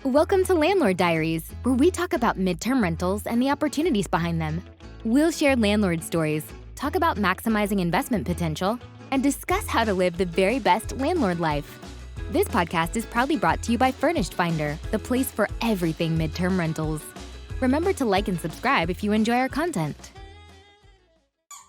Welcome to Landlord Diaries, where we talk about midterm rentals and the opportunities behind them. We'll share landlord stories, talk about maximizing investment potential, and discuss how to live the very best landlord life. This podcast is proudly brought to you by Furnished Finder, the place for everything midterm rentals. Remember to like and subscribe if you enjoy our content.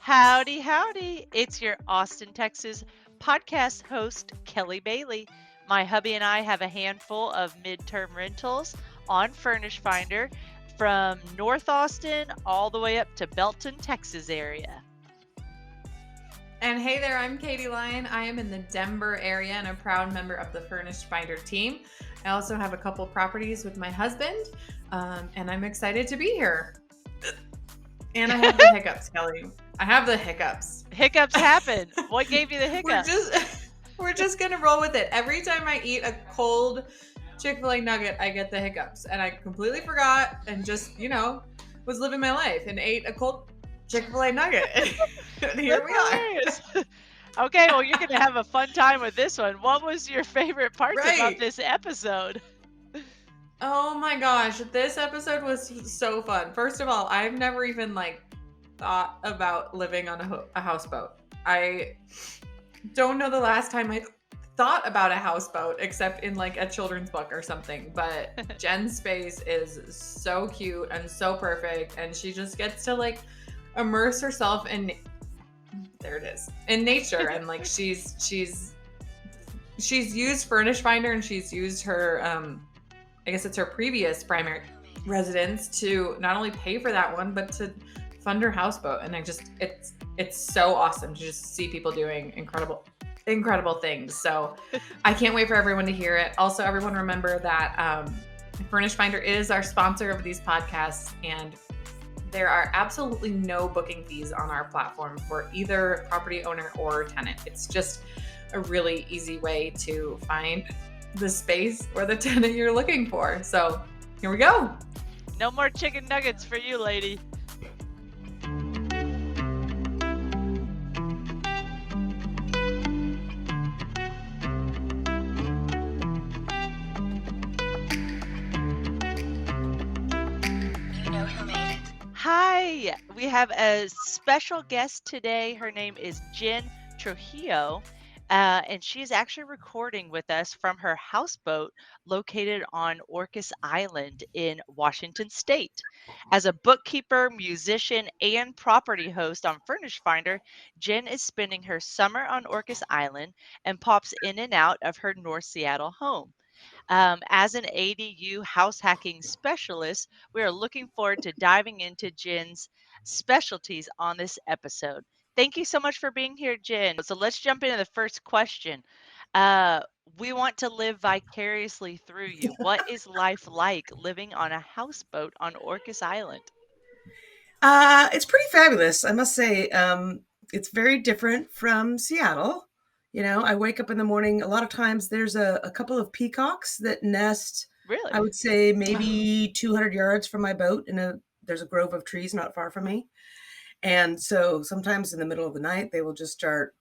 Howdy, howdy. It's your Austin, Texas podcast host, Kelly Bailey. My hubby and I have a handful of midterm rentals on Furnished Finder from North Austin all the way up to Belton, Texas area. And hey there, I'm Katie Lyon. I am in the Denver area and a proud member of the Furnished Finder team. I also have a couple properties with my husband, and I'm excited to be here. And I have the hiccups, Kelly. I have the hiccups. Hiccups happen. What gave you the hiccups? We're just going to roll with it. Every time I eat a cold Chick-fil-A nugget, I get the hiccups. And I completely forgot and just, was living my life and ate a cold Chick-fil-A nugget. And here we are. Okay, well, you're going to have a fun time with this one. What was your favorite parts about this episode? Oh my gosh, this episode was so fun. First of all, I've never even thought about living on a houseboat. I don't know the last time I thought about a houseboat except in a children's book or something. But Jen's space is so cute and so perfect, and she just gets to immerse herself in nature, and she's used Furnished Finder, and she's used her I guess it's her previous primary residence to not only pay for that one, but to fund her houseboat. And it's so awesome to just see people doing incredible things. So I can't wait for everyone to hear it. Also, everyone remember that Furnished Finder is our sponsor of these podcasts, and there are absolutely no booking fees on our platform for either property owner or tenant. It's just a really easy way to find the space or the tenant you're looking for. So here we go. No more chicken nuggets for you, lady. Hi, we have a special guest today. Her name is Jen Trujillo. And she's actually recording with us from her houseboat located on Orcas Island in Washington State. As a bookkeeper, musician, and property host on Furnished Finder, Jen is spending her summer on Orcas Island and pops in and out of her North Seattle home. As an ADU house hacking specialist, we are looking forward to diving into Jen's specialties on this episode. Thank you so much for being here, Jen. So let's jump into the first question. We want to live vicariously through you. What is life like living on a houseboat on Orcas Island? It's pretty fabulous, I must say. It's very different from Seattle. I wake up in the morning. A lot of times there's a couple of peacocks that nest, really? I would say maybe 200 yards from my boat. There's a grove of trees not far from me. And so sometimes in the middle of the night, they will just start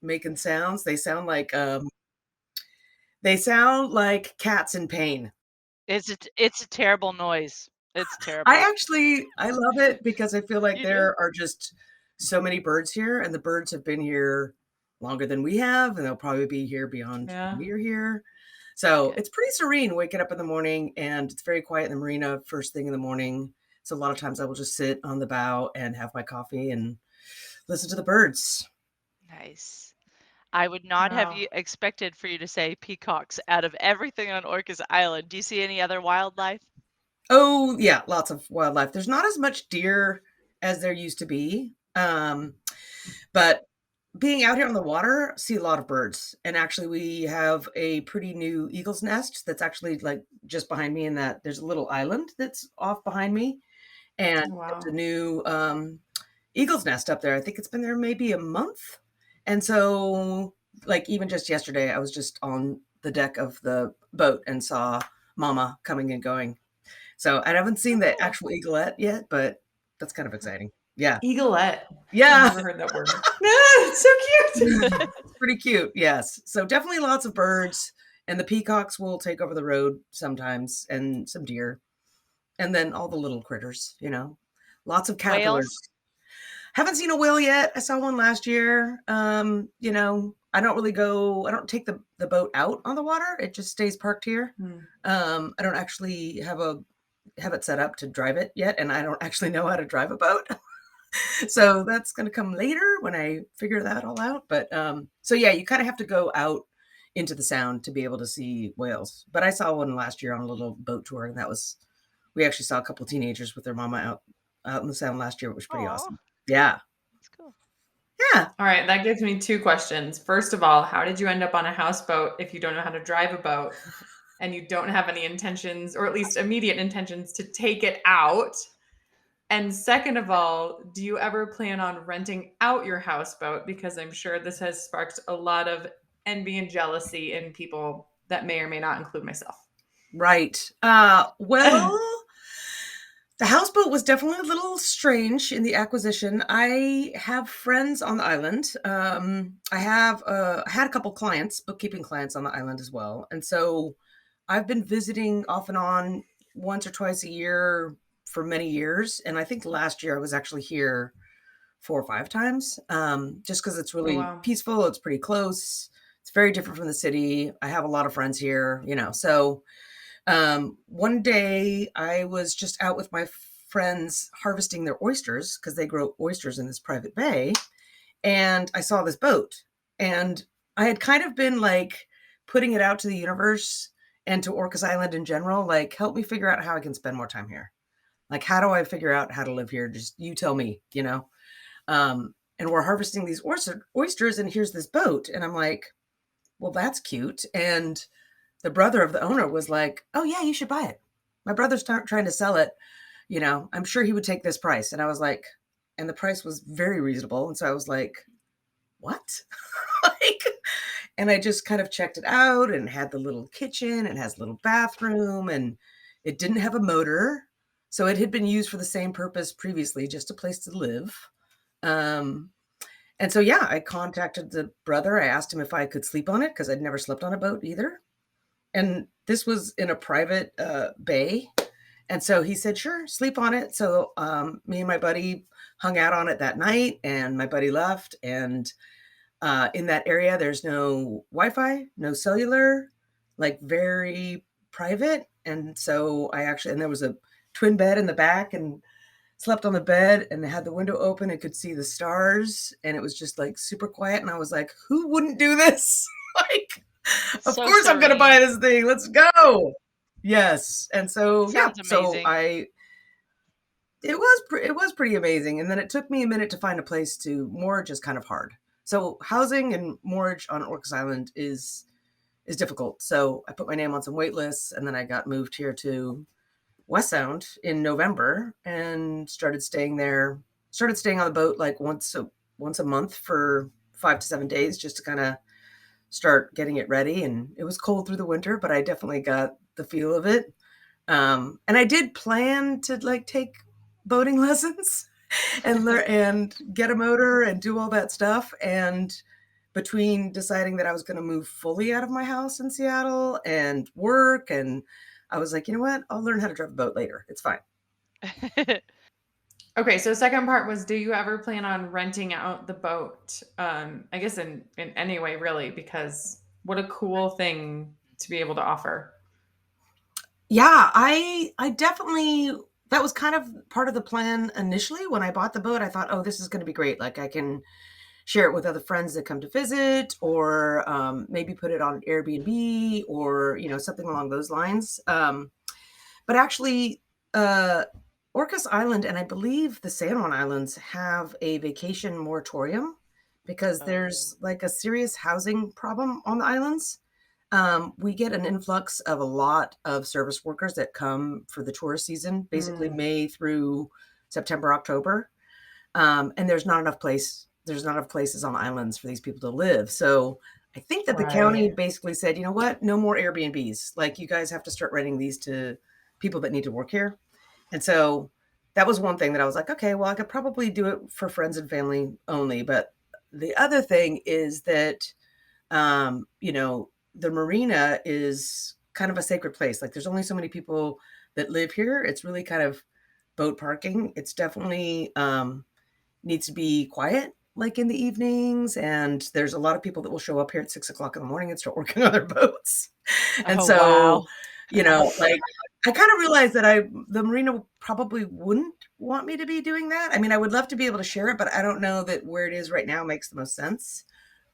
making sounds. They sound like cats in pain. It's a terrible noise. It's terrible. I love it because I feel like there are just so many birds here, and the birds have been here longer than we have, and they'll probably be here beyond we're here. So it's pretty serene waking up in the morning, and it's very quiet in the marina first thing in the morning. So a lot of times I will just sit on the bow and have my coffee and listen to the birds. Nice. I would not have expected for you to say peacocks out of everything on Orcas Island. Do you see any other wildlife? Oh, yeah, lots of wildlife. There's not as much deer as there used to be. But being out here on the water, see a lot of birds. And actually, we have a pretty new eagle's nest that's actually just behind me, in that there's a little island that's off behind me. And there's a new eagle's nest up there. I think it's been there maybe a month. And so even just yesterday, I was just on the deck of the boat and saw Mama coming and going. So I haven't seen the actual eaglet yet, but that's kind of exciting. Yeah. Eaglet. Yeah. I've never heard that word. It's so cute. It's pretty cute. Yes. So definitely lots of birds. And the peacocks will take over the road sometimes, and some deer, and then all the little critters, lots of caterpillars. Whales? Haven't seen a whale yet. I saw one last year. I don't take the boat out on the water. It just stays parked here. I don't actually have it set up to drive it yet, and I don't actually know how to drive a boat. So that's going to come later when I figure that all out. But so yeah, you kind of have to go out into the sound to be able to see whales. But I saw one last year on a little boat tour, and we actually saw a couple of teenagers with their mama out in the sound last year. It was pretty awesome. Yeah. That's cool. Yeah. All right, that gives me 2 questions. First of all, how did you end up on a houseboat if you don't know how to drive a boat and you don't have any intentions, or at least immediate intentions, to take it out? And second of all, do you ever plan on renting out your houseboat? Because I'm sure this has sparked a lot of envy and jealousy in people that may or may not include myself. Right. Well, the houseboat was definitely a little strange in the acquisition. I have friends on the island. I had a couple clients, bookkeeping clients on the island as well. And so I've been visiting off and on once or twice a year for many years. And I think last year I was actually here 4 or 5 times, just because it's really peaceful. It's pretty close. It's very different from the city. I have a lot of friends here, so one day I was just out with my friends harvesting their oysters because they grow oysters in this private bay. And I saw this boat, and I had kind of been like putting it out to the universe and to Orcas Island in general, like, help me figure out how I can spend more time here. Like, how do I figure out how to live here? Just you tell me, and we're harvesting these oysters, and here's this boat. And I'm like, well, that's cute. And the brother of the owner was like, oh yeah, you should buy it. My brother's trying to sell it. I'm sure he would take this price. And I was like, and the price was very reasonable. And so I was like, what? And I just kind of checked it out, and had the little kitchen, and has a little bathroom, and it didn't have a motor. So it had been used for the same purpose previously, just a place to live. And so, yeah, I contacted the brother. I asked him if I could sleep on it, because I'd never slept on a boat either. And this was in a private bay. And so he said, sure, sleep on it. So me and my buddy hung out on it that night, and my buddy left. And in that area, there's no Wi-Fi, no cellular, like very private. And so and there was a twin bed in the back, and slept on the bed, and had the window open and could see the stars. And it was just like super quiet. And I was like, who wouldn't do this? Like, of course I'm going to buy this thing. Let's go. Yes. And so, Sounds amazing. It was pretty amazing. And then it took me a minute to find a place to moorage. Is kind of hard. So housing and moorage on Orcas Island is difficult. So I put my name on some wait lists, and then I got moved here to West Sound in November, and started staying on the boat like once a month for 5 to 7 days, just to kind of start getting it ready. And it was cold through the winter, but I definitely got the feel of it. And I did plan to like take boating lessons and learn and get a motor and do all that stuff. And between deciding that I was going to move fully out of my house in Seattle and work, and I was like, you know what? I'll learn how to drive a boat later. It's fine. Okay, so second part was, do you ever plan on renting out the boat? I guess in any way, really, because what a cool thing to be able to offer. Yeah, I definitely, that was kind of part of the plan initially. When I bought the boat, I thought, oh, this is going to be great. Like, I can share it with other friends that come to visit, or maybe put it on Airbnb, or, something along those lines. But actually, Orcas Island, and I believe the San Juan Islands, have a vacation moratorium because there's like a serious housing problem on the islands. We get an influx of a lot of service workers that come for the tourist season, basically May through September, October. And there's not enough places on the islands for these people to live. So I think that the county basically said, you know what, no more Airbnbs. Like, you guys have to start renting these to people that need to work here. And so that was one thing that I was like, okay, well, I could probably do it for friends and family only. But the other thing is that, the marina is kind of a sacred place. Like there's only so many people that live here. It's really kind of boat parking. It's definitely needs to be quiet, like in the evenings. And there's a lot of people that will show up here at 6 o'clock in the morning and start working on their boats. And Oh, so, wow. like I kind of realized that the marina probably wouldn't want me to be doing that. I mean, I would love to be able to share it, but I don't know that where it is right now makes the most sense.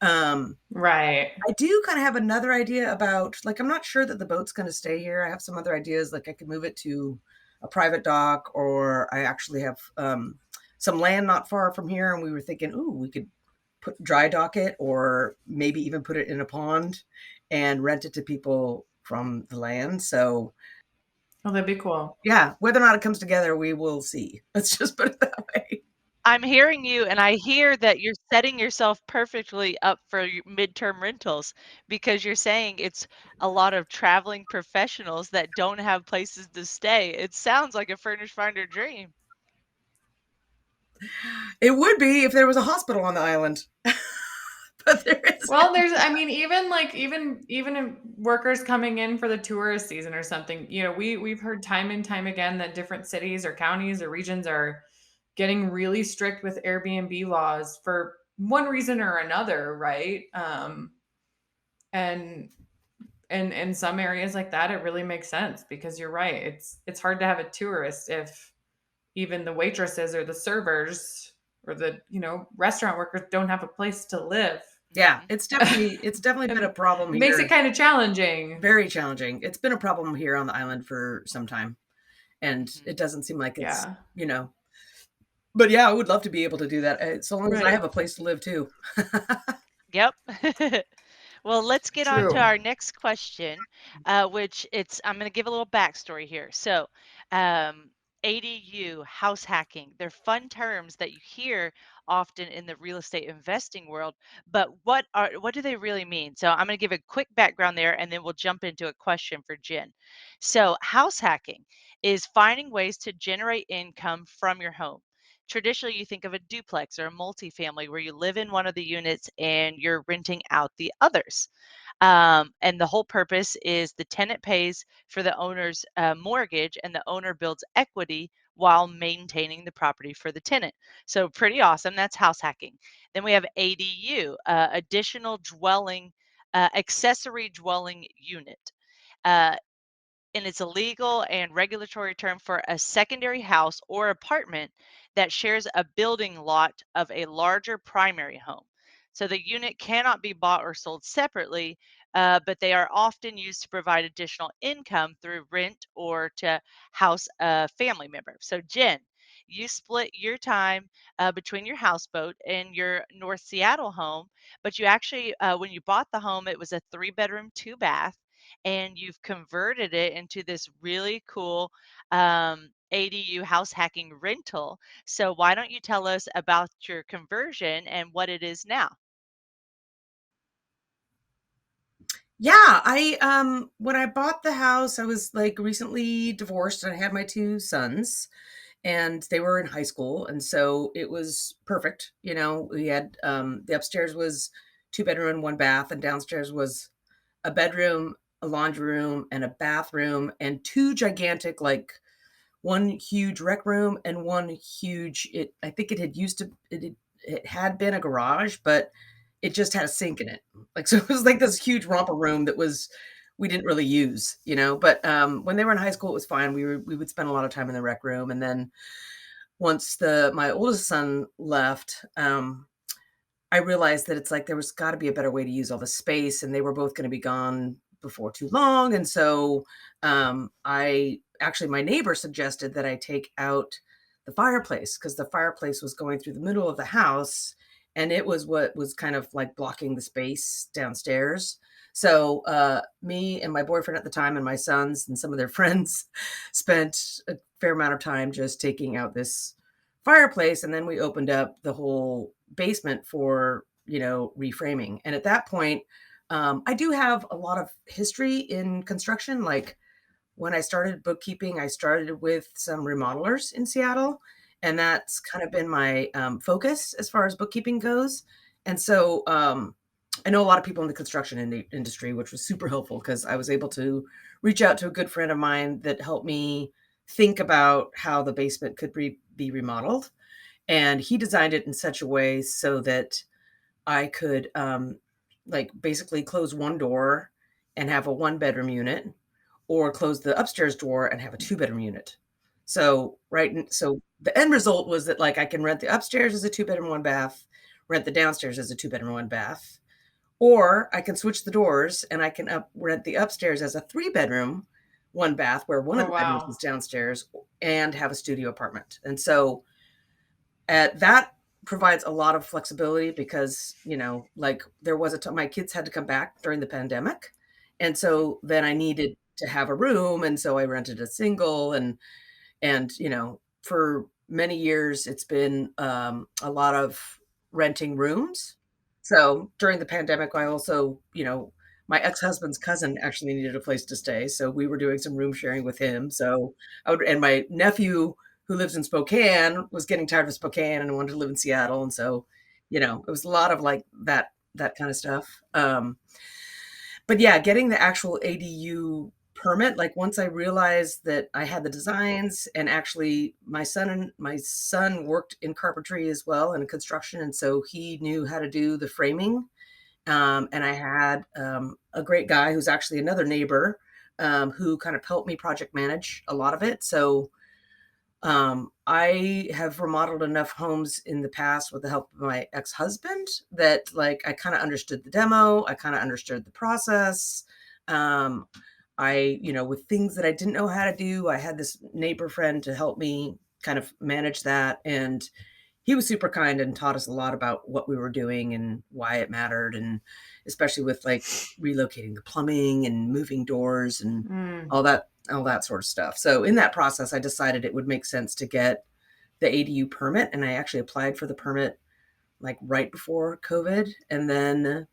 Right. I do kind of have another idea about, like, I'm not sure that the boat's going to stay here. I have some other ideas, like I could move it to a private dock, or I actually have some land not far from here. And we were thinking, ooh, we could dry dock it, or maybe even put it in a pond and rent it to people from the land. So Oh, that'd be cool. yeah, whether or not it comes together, we will see. Let's just put it that way. I'm hearing you, and I hear that you're setting yourself perfectly up for your midterm rentals because you're saying it's a lot of traveling professionals that don't have places to stay. It sounds like a Furnished Finder dream. It would be if there was a hospital on the island, but there is. Well, I mean, even in workers coming in for the tourist season or something, we've heard time and time again that different cities or counties or regions are getting really strict with Airbnb laws for one reason or another, right? And in some areas like that, it really makes sense because you're right. It's hard to have a tourist if even the waitresses or the servers or the restaurant workers don't have a place to live. Yeah, it's definitely been a problem It makes here. it kind of challenging. Very challenging. It's been a problem here on the island for some time, and it doesn't seem like it's, Yeah. But yeah, I would love to be able to do that, so long as I Right. have a place to live too. Yep. Well, let's get on to True. our next question, I'm going to give a little backstory here. So, um, ADU, house hacking, they're fun terms that you hear often in the real estate investing world, but what do they really mean? So, I'm going to give a quick background there, and then we'll jump into a question for Jen. So, house hacking is finding ways to generate income from your home. Traditionally, you think of a duplex or a multifamily where you live in one of the units and you're renting out the others. And the whole purpose is the tenant pays for the owner's mortgage and the owner builds equity while maintaining the property for the tenant. So, pretty awesome. That's house hacking. Then we have ADU, additional dwelling, accessory dwelling unit. Uh, and it's a legal and regulatory term for a secondary house or apartment that shares a building lot of a larger primary home. So the unit cannot be bought or sold separately, but they are often used to provide additional income through rent or to house a family member. So, Jen, you split your time between your houseboat and your North Seattle home, but you actually, when you bought the home, it was a 3 bedroom, 2 bath, and you've converted it into this really cool ADU house hacking rental. So why don't you tell us about your conversion and what it is now? Yeah, when I bought the house, I was like recently divorced and I had my two sons, and they were in high school, and so it was perfect. We had the upstairs was 2 bedroom and 1 bath, and downstairs was a bedroom, a laundry room, and a bathroom, and two gigantic, like one huge rec room and one huge, I think it had been a garage, but it just had a sink in it. Like, so it was like this huge romper room that we didn't really use, but when they were in high school, it was fine. We would spend a lot of time in the rec room. And then once my oldest son left, I realized that it's like there was got to be a better way to use all the space, and they were both going to be gone before too long. And so I actually, my neighbor suggested that I take out the fireplace, because the fireplace was going through the middle of the house, and it was what was kind of like blocking the space downstairs. So me and my boyfriend at the time and my sons and some of their friends spent a fair amount of time just taking out this fireplace, and then we opened up the whole basement for reframing. And at that point, I do have a lot of history in construction. Like when I started bookkeeping, I started with some remodelers in Seattle, and that's kind of been my focus as far as bookkeeping goes. And so I know a lot of people in the construction industry, which was super helpful because I was able to reach out to a good friend of mine that helped me think about how the basement could be remodeled. And he designed it in such a way so that I could like basically close one door and have a one bedroom unit, or close the upstairs door and have a two bedroom unit. So so the end result was that like I can rent the upstairs as a two bedroom, one bath, rent the downstairs as a two bedroom, one bath, or I can switch the doors and I can rent the upstairs as a three bedroom, one bath, where one of Oh, the bedrooms wow. is downstairs, and have a studio apartment. And so that provides a lot of flexibility because, like there was a time my kids had to come back during the pandemic. And so then I needed to have a room. And so I rented a single, and, for many years, it's been a lot of renting rooms. So during the pandemic, I also, my ex-husband's cousin actually needed a place to stay. So we were doing some room sharing with him. So and my nephew who lives in Spokane was getting tired of Spokane and wanted to live in Seattle. And so, it was a lot of like that kind of stuff. But yeah, getting the actual ADU permit, like once I realized that I had the designs, and actually my son worked in carpentry as well and in construction, and so he knew how to do the framing. And I had a great guy who's actually another neighbor, who kind of helped me project manage a lot of it. So I have remodeled enough homes in the past with the help of my ex-husband that like I kind of understood the demo, I kind of understood the process. Um, with things that I didn't know how to do, I had this neighbor friend to help me kind of manage that. And he was super kind and taught us a lot about what we were doing and why it mattered. And especially with like relocating the plumbing and moving doors and Mm. all that sort of stuff. So in that process, I decided it would make sense to get the ADU permit. And I actually applied for the permit like right before COVID. And then,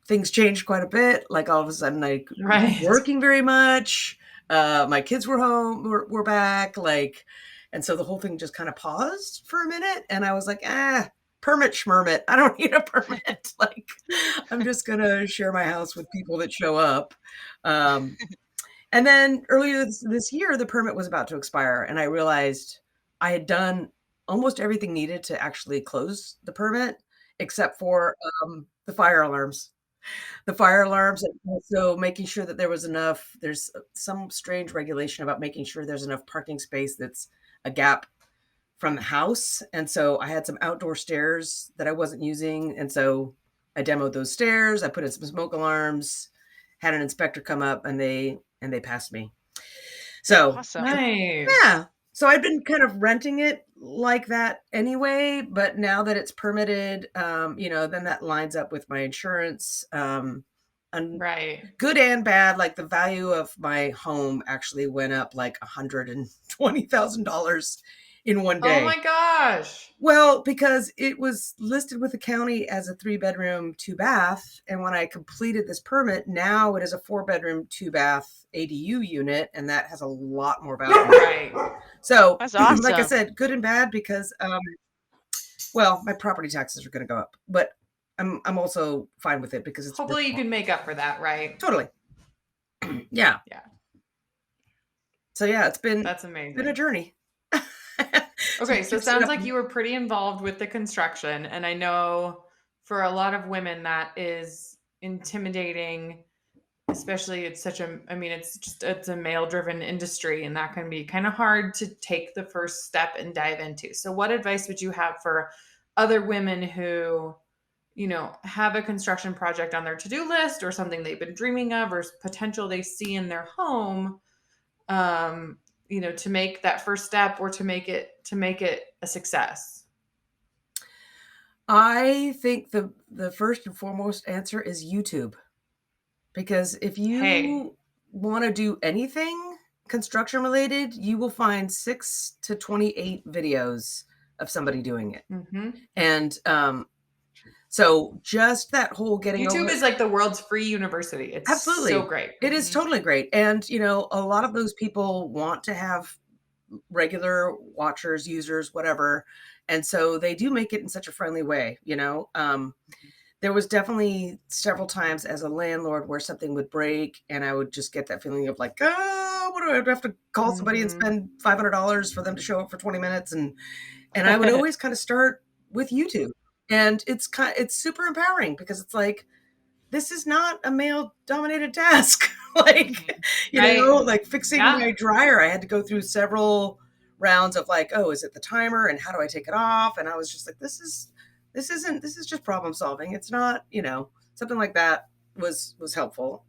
things changed quite a bit. Like all of a sudden I wasn't Right. working very much. My kids were home, were back, like, and so the whole thing just kind of paused for a minute. And I was like, permit schmermit. I don't need a permit. Like, I'm just going to share my house with people that show up. Um, and then earlier this year, the permit was about to expire. And I realized I had done almost everything needed to actually close the permit, except for the fire alarms. The fire alarms, and also making sure that there's some strange regulation about making sure there's enough parking space that's a gap from the house. And so I had some outdoor stairs that I wasn't using. And so I demoed those stairs. I put in some smoke alarms, had an inspector come up, and they passed me. So Awesome. Nice. yeah. So I've been kind of renting it like that anyway, but now that it's permitted, then that lines up with my insurance. And Right. good and bad, like the value of my home actually went up like $120,000 in one Oh day. my gosh. Well, because it was listed with the county as a 3-bedroom, 2-bath. And when I completed this permit, now it is a 4-bedroom, 2-bath ADU unit. And that has a lot more value. Right. So, That's like I awesome. said, good and bad because, well, my property taxes are going to go up, but I'm also fine with it because it's Hopefully you can make up for that, right? totally. Yeah. Yeah. So yeah, it's been That's a amazing. journey. Okay, so it sounds like you were pretty involved with the construction, and I know for a lot of women that is intimidating, especially it's it's a male-driven industry, and that can be kind of hard to take the first step and dive into. So what advice would you have for other women who, have a construction project on their to-do list or something they've been dreaming of or potential they see in their home? To make that first step or to make it a success? I think the first and foremost answer is YouTube. Because if Hey. you want to do anything construction related, you will find 6 to 28 videos of somebody doing it. Mm-hmm. And so just that whole getting YouTube over is like the world's free university. It's absolutely so great. it is totally great. And a lot of those people want to have regular watchers, users, whatever, and so they do make it in such a friendly way. there was definitely several times as a landlord where something would break and I would just get that feeling of like, oh, what do I have to call somebody and spend $500 for them to show up for 20 minutes? And I would always kind of start with YouTube. And it's super empowering because it's like, this is not a male dominated task. Like, like fixing my dryer, I had to go through several rounds of like, oh, is it the timer and how do I take it off? And I was just like, this is just problem solving. It's not, something like that was helpful.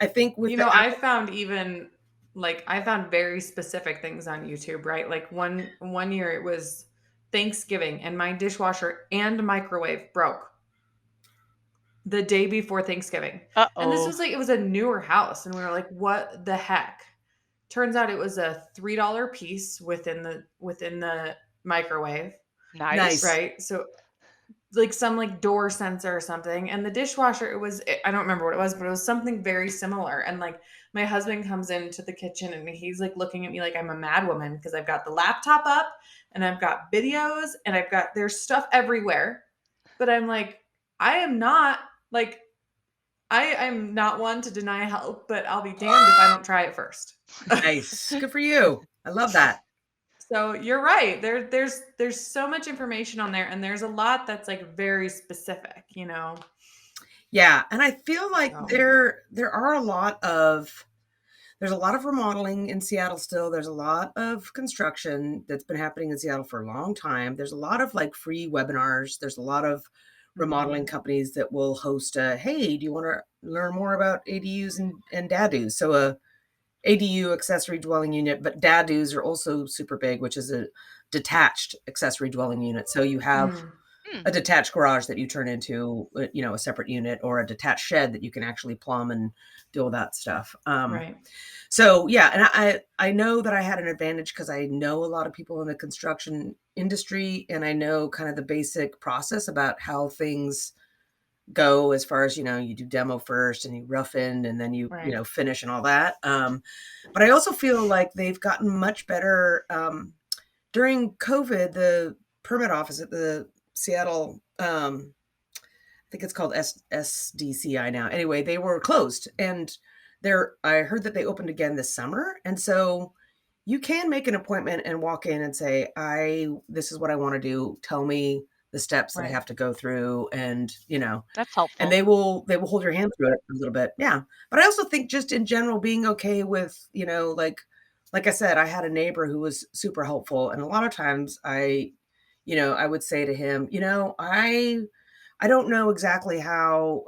I think with I found I found very specific things on YouTube, right? Like one year it was Thanksgiving and my dishwasher and microwave broke the day before Thanksgiving. And this was it was a newer house and we were like, what the heck? Turns out it was a $3 piece within the microwave. Nice. Right? So like some like door sensor or something. And the dishwasher, I don't remember what it was, but it was something very similar. And like my husband comes into the kitchen and he's like looking at me like I'm a mad woman because I've got the laptop up and I've got videos and there's stuff everywhere. But I'm like, I'm not one to deny help, but I'll be damned if I don't try it first. Nice. Good for you. I love that. So you're right. There's so much information on there and there's a lot that's like very specific, Yeah. And I feel like there's a lot of remodeling in Seattle still. There's a lot of construction that's been happening in Seattle for a long time. There's a lot of like free webinars. There's a lot of remodeling companies that will host hey, do you want to learn more about ADUs and DADUs? So ADU, accessory dwelling unit, but DADUs are also super big, which is a detached accessory dwelling unit. So you have a detached garage that you turn into, a separate unit, or a detached shed that you can actually plumb and do all that stuff. Right. So yeah, and I know that I had an advantage because I know a lot of people in the construction industry, and I know kind of the basic process about how things go as far as, you do demo first and you rough in and then you, finish and all that. But I also feel like they've gotten much better. During COVID, the permit office at the Seattle, I think it's called SDCI now. Anyway, they were closed and I heard that they opened again this summer. And so you can make an appointment and walk in and say, this is what I want to do. Tell me the steps that I have to go through, and that's helpful. And they will hold your hand through it a little bit. Yeah. But I also think just in general, being okay with, like I said, I had a neighbor who was super helpful. And a lot of times I would say to him, I don't know exactly how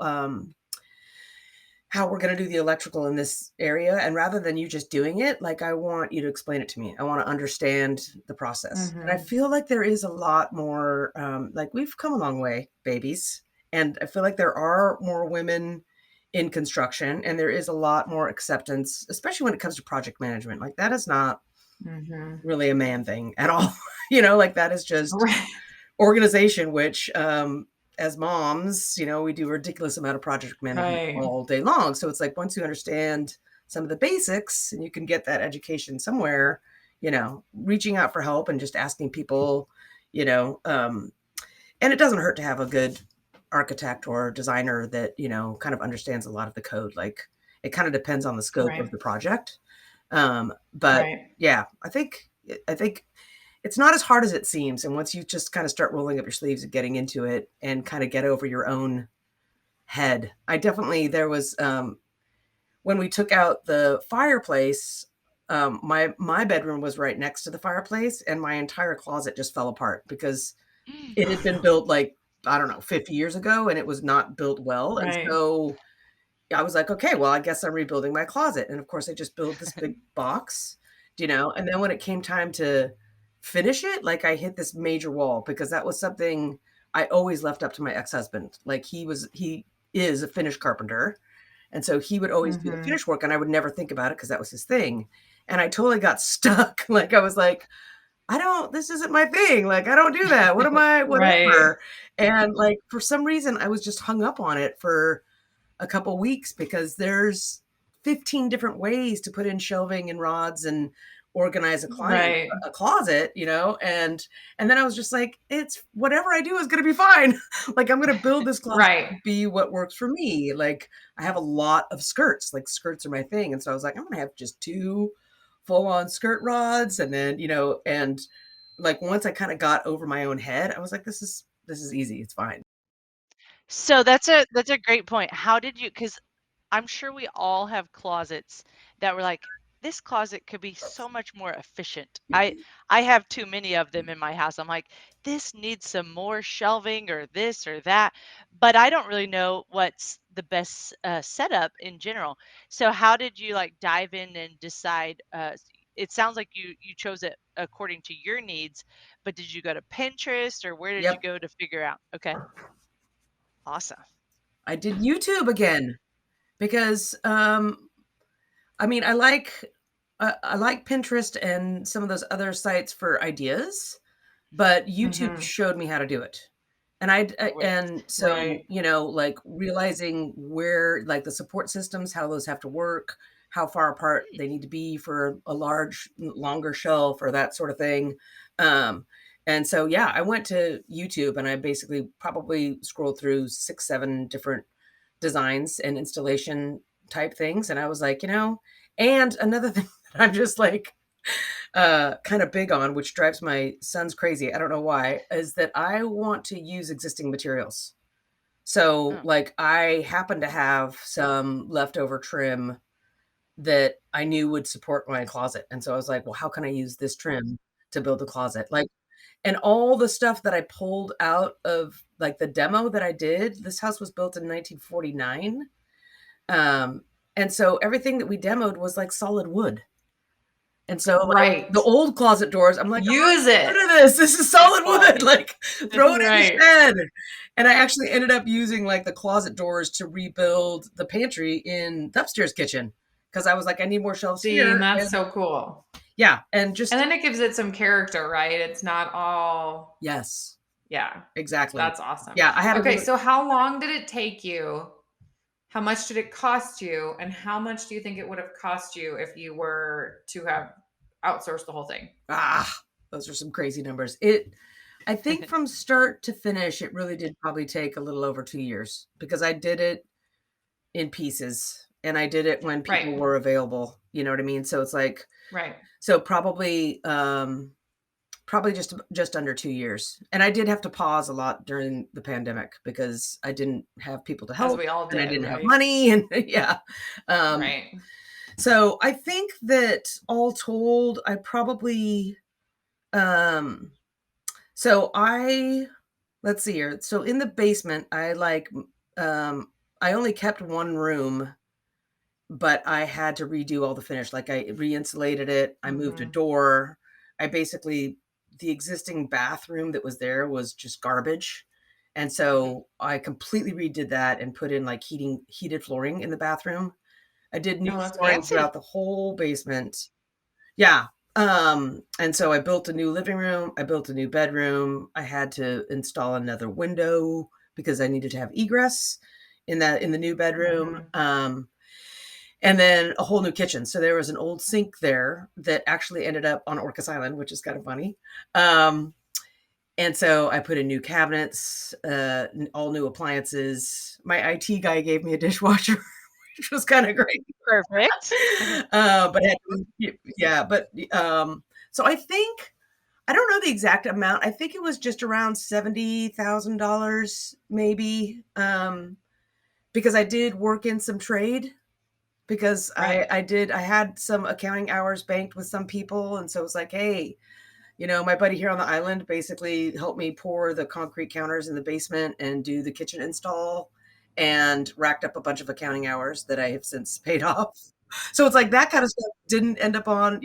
we're going to do the electrical in this area. And rather than you just doing it, like, I want you to explain it to me. I want to understand the process. And I feel like there is a lot more, like, we've come a long way, babies. And I feel like there are more women in construction and there is a lot more acceptance, especially when it comes to project management. Like, that is not really a man thing at all. Like, that is just organization, which, as moms, we do a ridiculous amount of project management all day long. So it's like, once you understand some of the basics and you can get that education somewhere, reaching out for help and just asking people, and it doesn't hurt to have a good architect or designer that, kind of understands a lot of the code. Like, it kind of depends on the scope of the project. But yeah, I think it's not as hard as it seems. And once you just kind of start rolling up your sleeves and getting into it and kind of get over your own head, there was, when we took out the fireplace, my bedroom was right next to the fireplace and my entire closet just fell apart because it had been built like, I don't know, 50 years ago, and it was not built well. And so I was like, okay, well, I guess I'm rebuilding my closet. And of course I just built this big box, and then when it came time to finish it, like, I hit this major wall because that was something I always left up to my ex-husband. Like, he is a finish carpenter. And so he would always do the finish work and I would never think about it because that was his thing. And I totally got stuck. Like, I was like, this isn't my thing. Like, I don't do that. What am I, whatever. And like, for some reason I was just hung up on it for a couple weeks because there's 15 different ways to put in shelving and rods and organize Right. a closet, and then I was just like, it's whatever I do is going to be fine. Like, I'm going to build this closet to Right. be what works for me. Like, I have a lot of skirts, like skirts are my thing. And so I was like, I'm going to have just 2 full on skirt rods. And then, and like, once I kind of got over my own head, I was like, this is easy. It's fine. So that's a great point. How did you, because I'm sure we all have closets that were like, this closet could be so much more efficient. I have too many of them in my house. I'm like, this needs some more shelving or this or that, but I don't really know what's the best setup in general. So how did you like dive in and decide? It sounds like you chose it according to your needs, but did you go to Pinterest or where did you Yep. go to figure out? Okay, awesome. I did YouTube again because, I mean, I like Pinterest and some of those other sites for ideas, but YouTube Mm-hmm. showed me how to do it. And Great. and so, Right. like realizing where, like, the support systems, how those have to work, how far apart they need to be for a longer shelf or that sort of thing. And so, yeah, I went to YouTube and I basically probably scrolled through 6, 7 different designs and installation type things. And I was like, and another thing that I'm just like, kind of big on, which drives my sons crazy, I don't know why, is that I want to use existing materials. So, Oh, like, I happen to have some leftover trim that I knew would support my closet. And so I was like, well, how can I use this trim to build a closet? Like, and all the stuff that I pulled out of like the demo that I did, this house was built in 1949. Um, and so everything that we demoed was like solid wood. And so, like, Right. the old closet doors, I'm like, Use "I'm it. rid of this. This is solid wood. quality. Like, throw it in the Right. shed." And I actually ended up using, like, the closet doors to rebuild the pantry in the upstairs kitchen because I was like, "I need more shelves See, and here." that's And so cool. yeah, and And just then it gives it some character, right? It's not all, yes, yeah, exactly. that's awesome. Yeah, I had to Okay, really so how long did it take you? How much did it cost you? And how much do you think it would have cost you if you were to have outsourced the whole thing? those are some crazy numbers. I think from start to finish, it really did probably take a little over 2 years because I did it in pieces and I did it when Right. people were available, you know what I mean? So it's like, Right. so probably just under 2 years. And I did have to pause a lot during the pandemic because I didn't have people to As help we all and I did, didn't have right? money and yeah. Um, Right. so I think that all told, I probably um so I let's see here. So in the basement, I only kept one room, but I had to redo all the finish. Like, I re-insulated it, I moved a Mm-hmm. door. I basically the existing bathroom that was there was just garbage. And Mhm. so I completely redid that and put in like heated flooring in the bathroom. I did new Oh, that's flooring cool. Fancy. throughout the whole basement. Yeah. And so I built a new living room, I built a new bedroom. I had to install another window because I needed to have egress in the new bedroom. Mm-hmm. And then a whole new kitchen. So there was an old sink there that actually ended up on Orcas Island, which is kind of funny. Um, and so I put in new cabinets, all new appliances. My IT guy gave me a dishwasher, which was kind of great. Perfect. But yeah, but so I don't know the exact amount. I think it was just around $70,000 maybe. Because I did work in some trade because Right. I had some accounting hours banked with some people. And so it was like, hey, my buddy here on the island basically helped me pour the concrete counters in the basement and do the kitchen install and racked up a bunch of accounting hours that I have since paid off. So it's like that kind of stuff didn't end up on,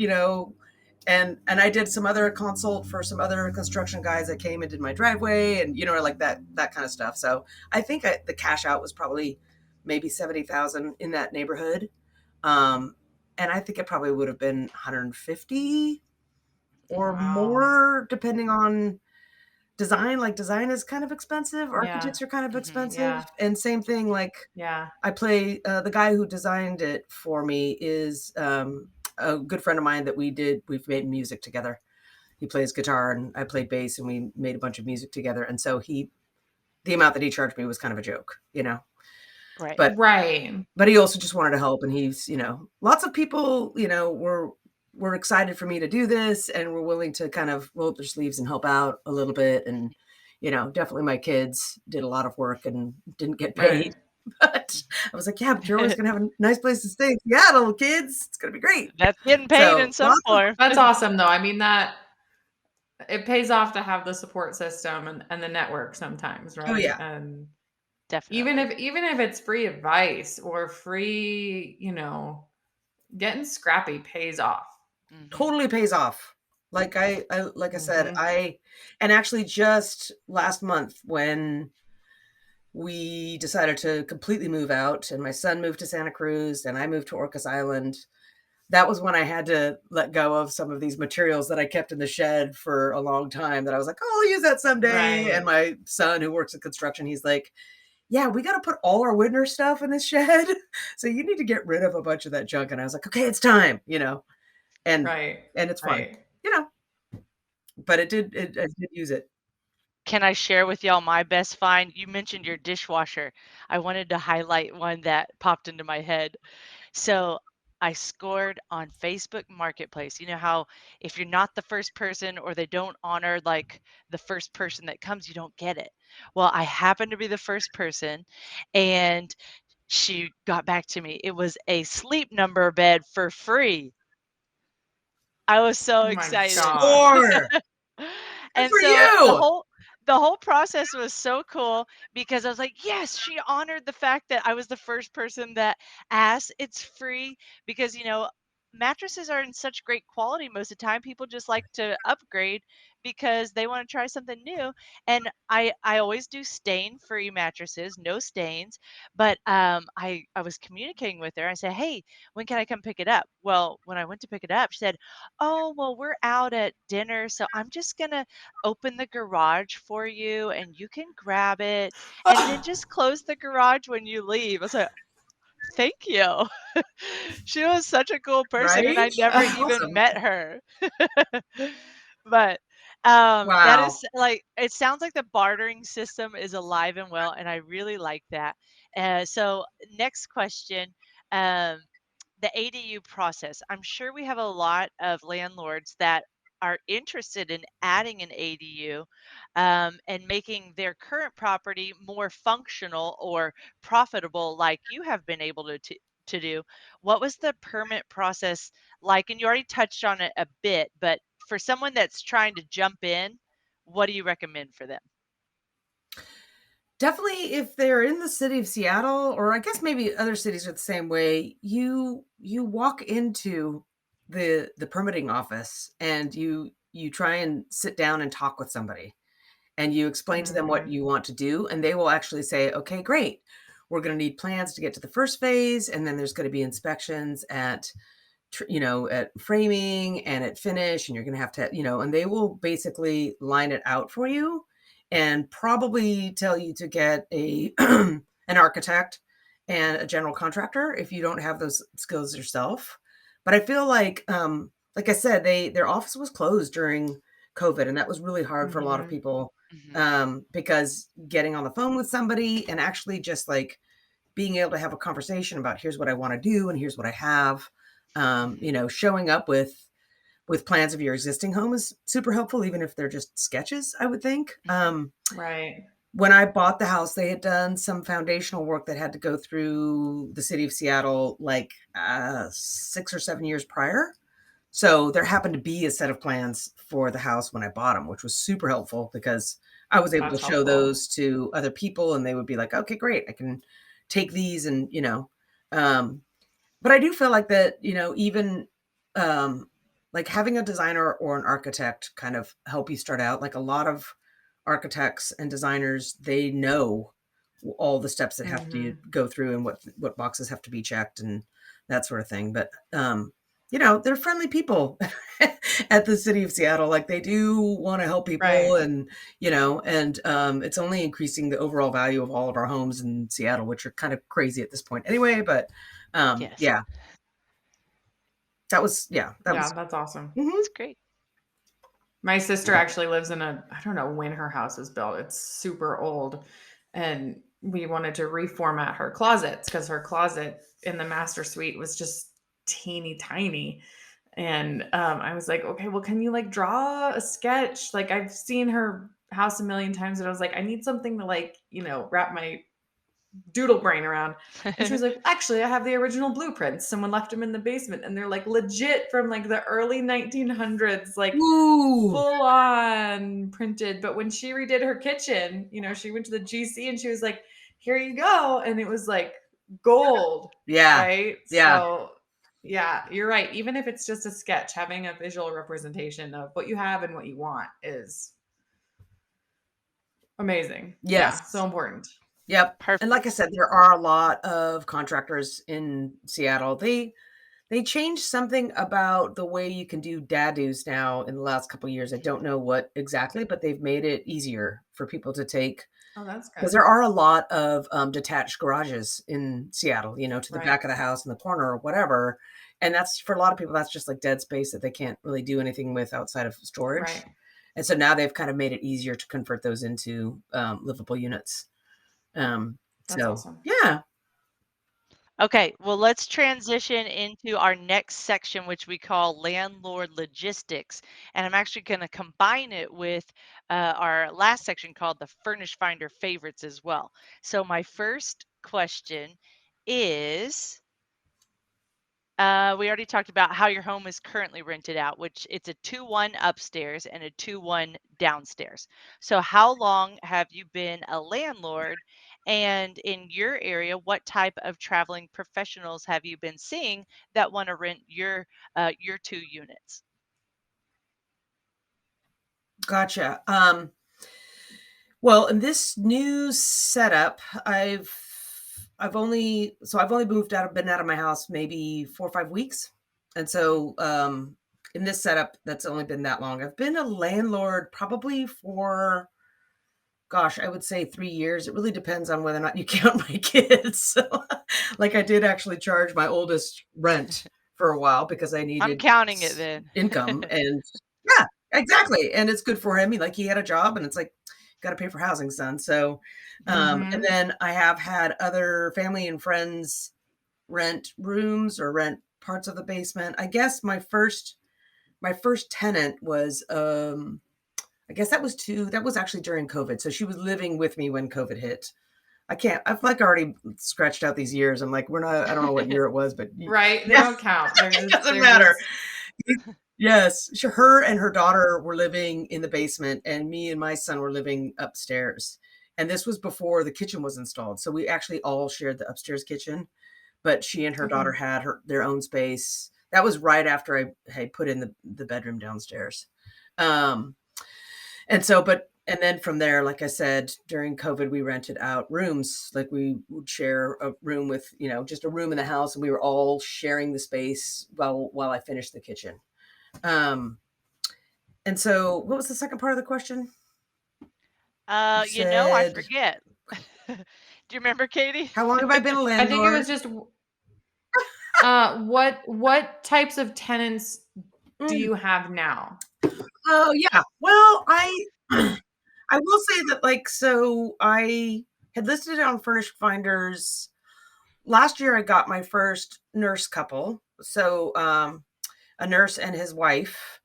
and I did some other consult for some other construction guys that came and did my driveway and like that kind of stuff. So I think the cash out was probably maybe 70,000 in that neighborhood. Um, and I think it probably would have been 150 or Wow. more depending on design. Like, design is kind of expensive, Yeah. architects are kind of Mhm. expensive, Yeah. and same thing, like Yeah. I play the guy who designed it for me is a good friend of mine that we've made music together. He plays guitar and I played bass, and we made a bunch of music together. And so the amount that he charged me was kind of a joke, Right. But he also just wanted to help. And he's, lots of people, were excited for me to do this and were willing to kind of roll up their sleeves and help out a little bit. And, definitely my kids did a lot of work and didn't get paid. Right. But I was like, yeah, but you're always going to have a nice place to stay in Seattle, kids. It's going to be great. That's getting paid in some form. That's awesome, though. I mean, that it pays off to have the support system and the network sometimes, right? Oh, yeah. And Definitely. even if it's free advice or free, getting scrappy pays off. Totally pays off. Like I said, and actually just last month when we decided to completely move out and my son moved to Santa Cruz and I moved to Orcas Island, that was when I had to let go of some of these materials that I kept in the shed for a long time that I was like, oh, I'll use that someday. Right. And my son, who works in construction, he's like, yeah, we got to put all our winter stuff in this shed. So you need to get rid of a bunch of that junk. And I was like, okay, it's time, and it's fun, but I did use it. Can I share with y'all my best find? You mentioned your dishwasher. I wanted to highlight one that popped into my head. So I scored on Facebook Marketplace. You know how if you're not the first person or they don't honor like the first person that comes, you don't get it. Well, I happened to be the first person and she got back to me. It was a Sleep Number bed for free. I was so Oh my excited. Score! And for so you! the whole process was so cool because I was like, yes, she honored the fact that I was the first person that asked. It's free because, mattresses are in such great quality most of the time. People just like to upgrade because they want to try something new. And I always do stain-free mattresses, no stains. But I was communicating with her. I said, hey, when can I come pick it up? Well, when I went to pick it up, she said, oh, well, we're out at dinner, so I'm just gonna open the garage for you and you can grab it and then just close the garage when you leave. I was like, thank you. She was such a cool person and I Right? never That's even awesome. met her. But that Wow. is like, it sounds like the bartering system is alive and well, and I really like that. So next question. Um, the ADU process. I'm sure we have a lot of landlords that are interested in adding an ADU and making their current property more functional or profitable, like you have been able to do. What was the permit process like? And you already touched on it a bit, but for someone that's trying to jump in, what do you recommend for them? Definitely, if they're in the city of Seattle, or I guess maybe other cities are the same way, you walk into the permitting office and you try and sit down and talk with somebody and you explain to them what you want to do, and they will actually say, okay, great. We're going to need plans to get to the first phase, and then there's going to be inspections at at framing and at finish, and you're going to have to, and they will basically line it out for you and probably tell you to get a an architect and a general contractor if you don't have those skills yourself. But I feel like I said, their office was closed during COVID, and that was really hard for a lot of people because getting on the phone with somebody and actually just like being able to have a conversation about here's what I want to do and here's what I have, showing up with plans of your existing home is super helpful, even if they're just sketches, I would think. Right. When I bought the house, they had done some foundational work that had to go through the city of Seattle like 6 or 7 years prior. So there happened to be a set of plans for the house when I bought them, which was super helpful because I was able to That's show helpful. those to other people and they would be like, okay, great. I can take these and, but I do feel like that, even like having a designer or an architect kind of help you start out. Like a lot of architects and designers, they know all the steps that have to go through and what boxes have to be checked and that sort of thing. But they're friendly people at the city of Seattle. Like they do want to help people, Right. and it's only increasing the overall value of all of our homes in Seattle, which are kind of crazy at this point anyway. But Yes. yeah. That was, yeah, that was. That's awesome. Mhm. It's great. My sister actually lives in I don't know when her house was built. It's super old. And we wanted to reformat her closets because her closet in the master suite was just teeny tiny. And I was like, okay, well, can you like draw a sketch? Like I've seen her house a million times, and I was like, I need something to like, wrap my doodle brain around. And she was like, actually, I have the original blueprints. Someone left them in the basement, and they're like legit from like the early 1900s, like Ooh. full on printed. But when she redid her kitchen, she went to the GC and she was like, here you go. And it was like gold. Yeah. Right. Yeah. So yeah, you're right. Even if it's just a sketch, having a visual representation of what you have and what you want is amazing. Yes. Yeah, so important. Yep. Perfect. And like I said, there are a lot of contractors in Seattle. They changed something about the way you can do dadoos now in the last couple of years. I don't know what exactly, but they've made it easier for people to take. Oh, that's good. Because there are a lot of detached garages in Seattle, to the back of the house in the corner or whatever. And that's, for a lot of people, that's just like dead space that they can't really do anything with outside of storage. Right. And so now they've kind of made it easier to convert those into livable units. That's awesome. Yeah. Okay, well, let's transition into our next section, which we call landlord logistics. And I'm actually going to combine it with our last section called the Furnished Finder favorites as well. So my first question is, we already talked about how your home is currently rented out, which it's a 2-1 upstairs and a 2-1 downstairs. So how long have you been a landlord? And in your area, what type of traveling professionals have you been seeing that want to rent your 2 units? Gotcha. Well, in this new setup, I've only been out of my house maybe 4 or 5 weeks. And so in this setup, that's only been that long. I've been a landlord probably for, gosh, I would say 3 years. It really depends on whether or not you count my kids. So, like, I did actually charge my oldest rent for a while because I I'm needed counting it then. income. And yeah, exactly. And it's good for him. He had a job, and it's like, got to pay for housing, son. So, and then I have had other family and friends rent rooms or rent parts of the basement. I guess my first tenant was, I guess that was actually during COVID. So she was living with me when COVID hit. I've like already scratched out these years. I'm like, I don't know what year it was, but right. They don't count. It doesn't matter. Yes. Her and her daughter were living in the basement, and me and my son were living upstairs. And this was before the kitchen was installed. So we actually all shared the upstairs kitchen, but she and her daughter had their own space. That was right after I had put in the bedroom downstairs. And then from there, like I said, during COVID, we rented out rooms. Like we would share a room with, just a room in the house, and we were all sharing the space while I finished the kitchen. And so what was the second part of the question? I forget. Do you remember, Katie? How long have I been a landlord? I think it was just what types of tenants do you have now? Oh yeah. Well, I will say that, so I had listed it on Furnished Finders. Last year I got my first nurse couple. So a nurse and his wife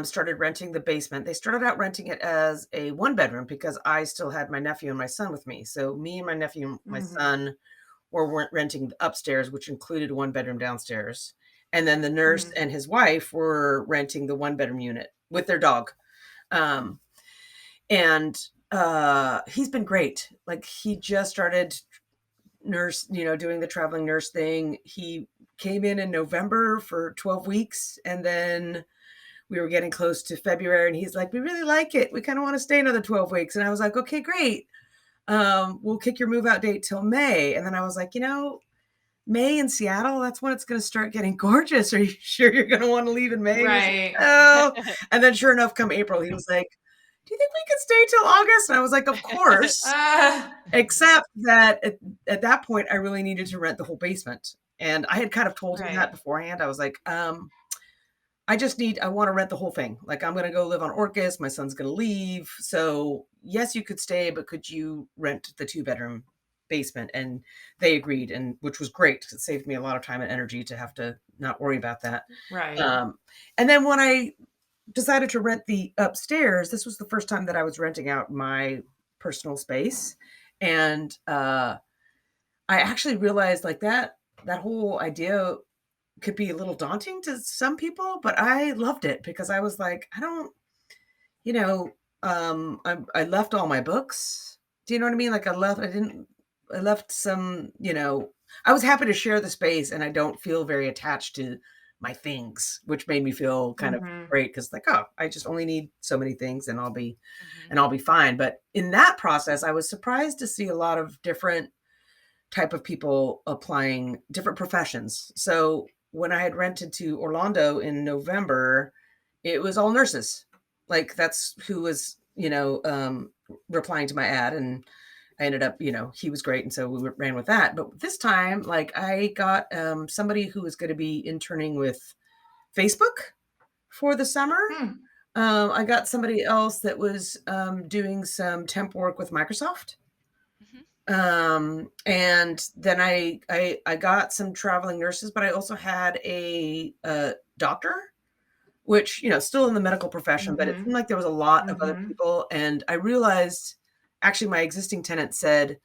started renting the basement. They started out renting it as a 1-bedroom because I still had my nephew and my son with me. So me and my nephew and my son were renting upstairs, which included a 1-bedroom downstairs. And then the nurse and his wife were renting the 1-bedroom unit with their dog. And he's been great. Like, he just started doing the traveling nurse thing. He came in November for 12 weeks. And then we were getting close to February, and he's like, we really like it. We kind of want to stay another 12 weeks. And I was like, okay, great. We'll kick your move out date till May. And then I was like, May in Seattle, that's when it's going to start getting gorgeous. Are you sure you're going to want to leave in May? Right. Oh. And then sure enough, come April, he was like, do you think we could stay till August? And I was like, of course. Except that at that point, I really needed to rent the whole basement. And I had kind of told him Right. that beforehand. I was like, I want to rent the whole thing. Like, I'm going to go live on Orcas. My son's going to leave. So yes, you could stay, but could you rent the 2-bedroom basement? And they agreed, and which was great because it saved me a lot of time and energy to have to not worry about that. Right. And then when I decided to rent the upstairs, this was the first time that I was renting out my personal space. And I actually realized like that whole idea could be a little daunting to some people, but I loved it because I was like, I don't, you know, I left all my books. Do you know what I mean? Like I left some, I was happy to share the space and I don't feel very attached to my things, which made me feel kind of Mhm. great because like, oh, I just only need so many things and Mhm. I'll be fine. But in that process, I was surprised to see a lot of different type of people applying different professions. So when I had rented to Orlando in November, it was all nurses. Like that's who was, replying to my ad. And I ended up, he was great. And so we ran with that. But this time, like I got somebody who was going to be interning with Facebook for the summer. Hmm. I got somebody else that was doing some temp work with Microsoft. Mhm. And then I got some traveling nurses, but I also had a doctor, which, still in the medical profession, but it seemed Mhm. like there was a lot of other Mhm. people. And I realized actually my existing tenant said,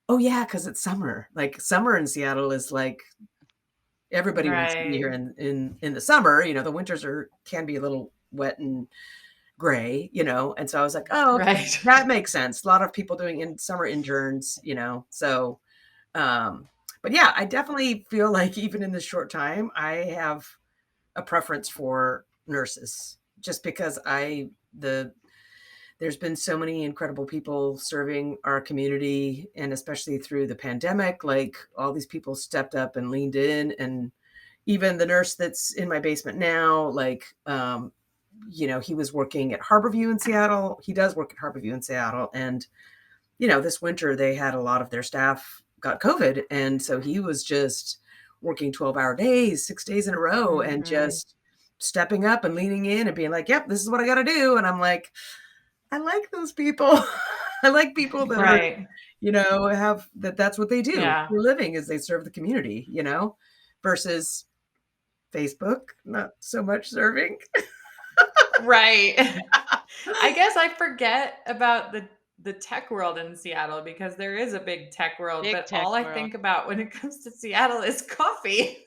oh yeah, because it's summer. Like summer in Seattle is like everybody wants to be Right. here in the summer. The winters can be a little wet and gray, and so I was like, oh, okay, Right. that makes sense. A lot of people doing in summer interns, so um, but yeah, I definitely feel like even in this short time, I have a preference for nurses just because there's been so many incredible people serving our community, and especially through the pandemic, like all these people stepped up and leaned in. And even the nurse that's in my basement now, like, he was working at Harborview in Seattle. He does work at Harborview in Seattle. And this winter they had a lot of their staff got COVID. And so he was just working 12-hour days, 6 days in a row, and Mhm. just stepping up and leaning in and being like, yep, this is what I got to do. And I'm like, I like those people. I like people that are, Right. have that's what they do Yeah. for a living is they serve the community, versus Facebook, not so much serving. Right. I guess I forget about the tech world in Seattle because there is a big tech world, Big but tech all I world. think about when it comes to Seattle is coffee.